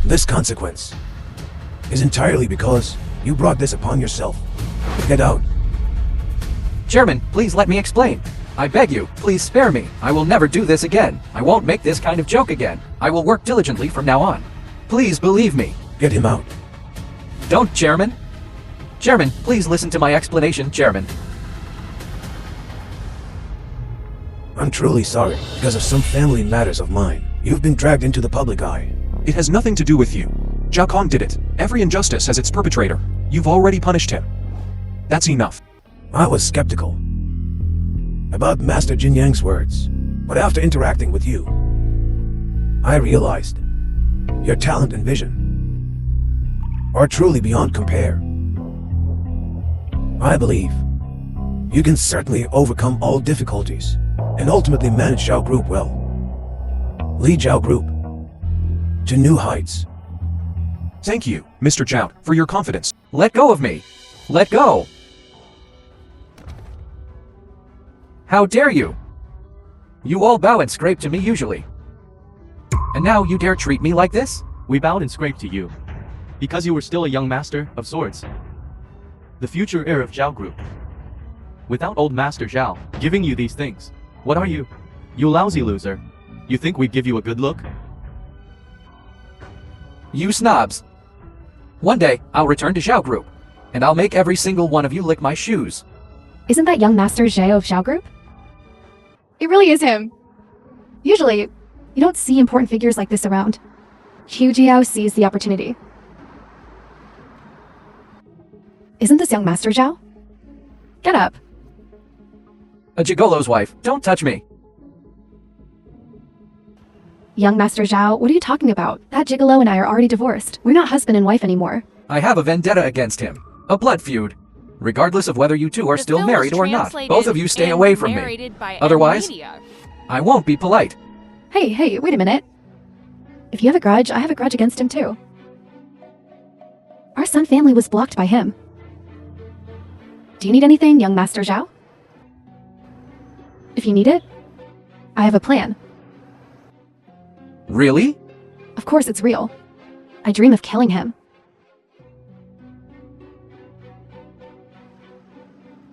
G: This consequence is entirely because you brought this upon yourself. Get out.
A: Chairman, please let me explain. I beg you, please spare me. I will never do this again. I won't make this kind of joke again. I will work diligently from now on. Please believe me.
G: Get him out.
A: Don't, Chairman. Chairman, please listen to my explanation, Chairman.
G: I'm truly sorry. Because of some family matters of mine, you've been dragged into the public eye.
E: It has nothing to do with you. Zhao Kong did it. Every injustice has its perpetrator. You've already punished him. That's enough.
G: I was skeptical about Master Jin Yang's words, but after interacting with you, I realized your talent and vision are truly beyond compare. I believe you can certainly overcome all difficulties and ultimately manage Zhao Group well. Lead Zhao Group to new heights.
E: Thank you, Mr. Zhao, for your confidence.
A: Let go of me. Let go. How dare you? You all bow and scrape to me usually. And now you dare treat me like this?
F: We bowed and scraped to you because you were still a young master of swords, the future heir of Zhao Group. Without old Master Zhao giving you these things, what are you? You lousy loser. You think we'd give you a good look?
A: You snobs. One day, I'll return to Zhao Group, and I'll make every single one of you lick my shoes.
B: Isn't that young Master Zhao of Zhao Group? It really is him. Usually, you don't see important figures like this around. Hu Jiao seized the opportunity. Isn't this young Master Zhao? Get up.
A: A gigolo's wife. Don't touch me.
B: Young Master Zhao, what are you talking about? That gigolo and I are already divorced. We're not husband and wife anymore.
A: I have a vendetta against him. A blood feud. Regardless of whether you two are
C: The
A: still
C: film
A: married
C: was
A: or not,
C: translated
A: both of you stay
C: and
A: away from me.
C: narrated by
A: Otherwise,
C: Media.
A: I won't be polite.
B: Hey, wait a minute. If you have a grudge, I have a grudge against him too. Our Sun family was blocked by him. Do you need anything, young Master Zhao? If you need it, I have a plan.
A: Really?
B: Of course it's real. I dream of killing him.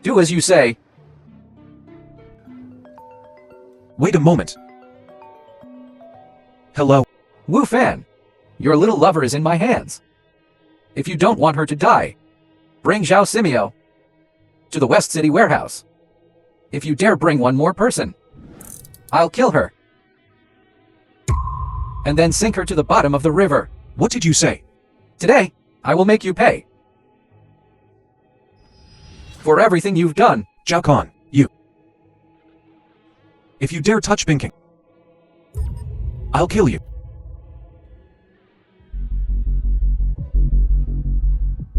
A: Do as you say.
E: Wait a moment. Hello?
A: Wu Fan, your little lover is in my hands. If you don't want her to die, bring Zhao Simeo to the West City warehouse. If you dare bring one more person, I'll kill her. And then sink her to the bottom of the river.
E: What did you say?
A: Today, I will make you pay. For everything you've done.
E: Zhao Khan, you. If you dare touch Binking, I'll kill you.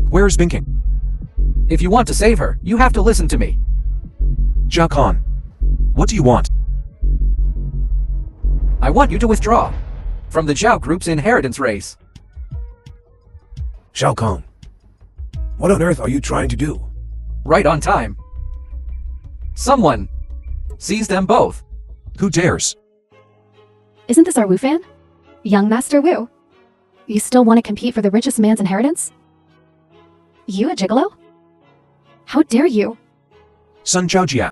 E: Where's Binking?
A: If you want to save her, you have to listen to me.
E: Zhao Khan, what do you want?
A: I want you to withdraw from the Zhao Group's inheritance race.
G: Shao Kahn, what on earth are you trying to do?
A: Right on time. Someone seize them both.
E: Who dares?
B: Isn't this our Wu fan? Young Master Wu. You still want to compete for the richest man's inheritance? You a gigolo? How dare you?
E: Sun Zhaojia.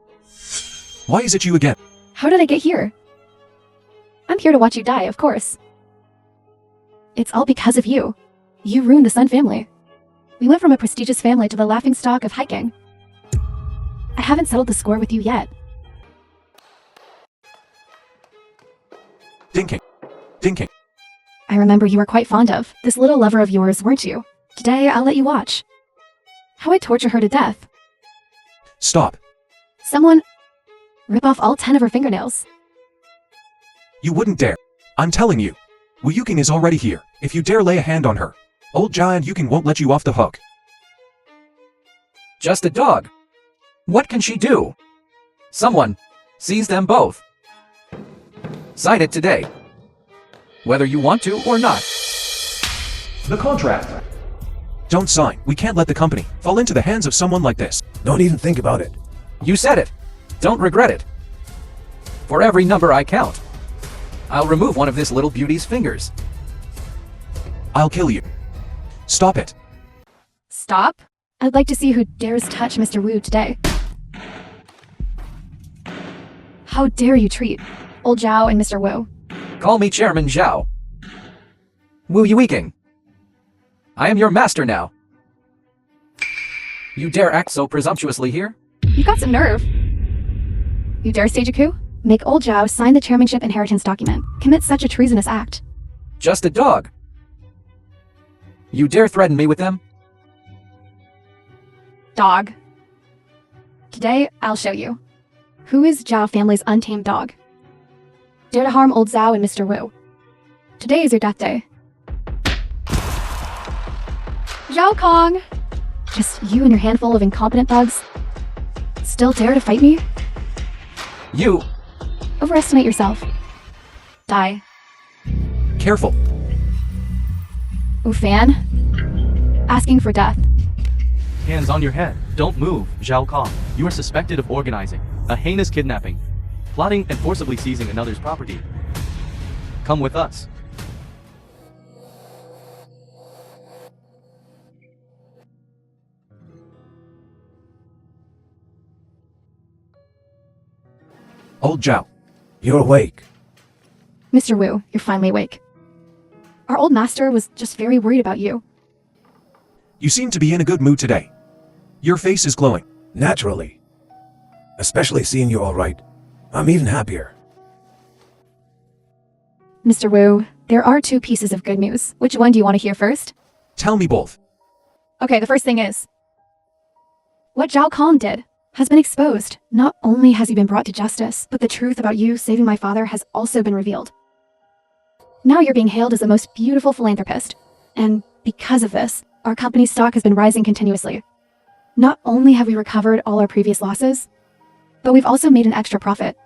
E: Why is it you again?
B: How did I get here? I'm here to watch you die, of course. It's all because of you. You ruined the Sun family. We went from a prestigious family to the laughingstock of hiking. I haven't settled the score with you yet.
E: Dinking. Dinking.
B: I remember you were quite fond of this little lover of yours, weren't you? Today, I'll let you watch how I torture her to death.
E: Stop.
B: Someone rip off all 10 of her fingernails.
E: You wouldn't dare. I'm telling you. Wu Yuking is already here. If you dare lay a hand on her, old Giant Yuking won't let you off the hook.
A: Just a dog. What can she do? Someone seize them both. Sign it today. Whether you want to or not.
E: The contract. Don't sign. We can't let the company fall into the hands of someone like this.
G: Don't even think about it.
A: You said it. Don't regret it. For every number I count, I'll remove one of this little beauty's fingers.
E: I'll kill you. Stop it.
B: Stop? I'd like to see who dares touch Mr. Wu today. How dare you treat old Zhao and Mr. Wu?
A: Call me Chairman Zhao. Wu Yuiking. I am your master now. You dare act so presumptuously here?
B: You got some nerve. You dare stage a coup? Make old Zhao sign the chairmanship inheritance document. Commit such a treasonous act.
A: Just a dog. You dare threaten me with them?
B: Dog. Today, I'll show you. Who is Zhao family's untamed dog? Dare to harm old Zhao and Mr. Wu. Today is your death day. Zhao Kong! Just you and your handful of incompetent thugs? Still dare to fight me?
A: You.
B: Overestimate yourself. Die.
E: Careful.
B: Wu Fan? Asking for death.
F: Hands on your head. Don't move, Zhao Kong. You are suspected of organizing a heinous kidnapping, plotting and forcibly seizing another's property. Come with us.
E: Old Zhao.
G: You're awake.
B: Mr. Wu, you're finally awake. Our old master was just very worried about you.
E: You seem to be in a good mood today. Your face is glowing.
G: Naturally. Especially seeing you all right. I'm even happier.
B: Mr. Wu, there are 2 pieces of good news. Which one do you want to hear first?
E: Tell me both.
B: Okay, the first thing is, What Zhao Kong did has been exposed. Not only has he been brought to justice, but the truth about you saving my father has also been revealed. Now you're being hailed as the most beautiful philanthropist. And because of this, our company's stock has been rising continuously. Not only have we recovered all our previous losses, but we've also made an extra profit.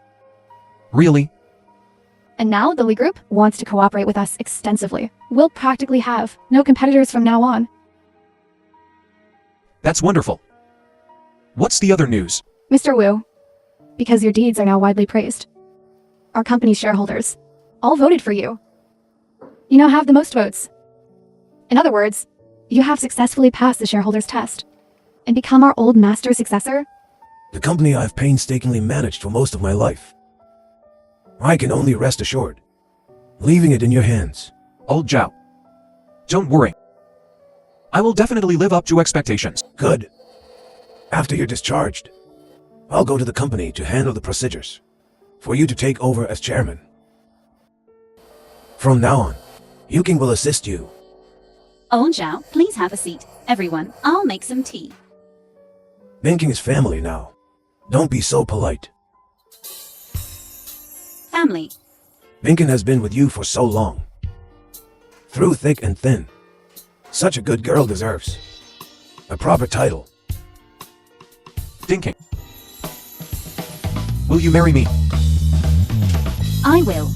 E: Really?
B: And now the Lee Group wants to cooperate with us extensively. We'll practically have no competitors from now on.
E: That's wonderful. What's the other news?
B: Mr. Wu, because your deeds are now widely praised, our company's shareholders all voted for you. You now have the most votes. In other words, you have successfully passed the shareholders' test and become our old master successor.
G: The company I've painstakingly managed for most of my life. I can only rest assured, leaving it in your hands.
E: Old Zhao. Don't worry. I will definitely live up to expectations.
G: Good. After you're discharged, I'll go to the company to handle the procedures for you to take over as chairman. From now on, Yuking will assist you.
D: Old Zhao, please have a seat. Everyone, I'll make some tea.
G: Banking is family now. Don't be so polite.
D: Family.
G: Binkin has been with you for so long. Through thick and thin. Such a good girl deserves a proper title.
E: Thinking. Will you marry me?
D: I will.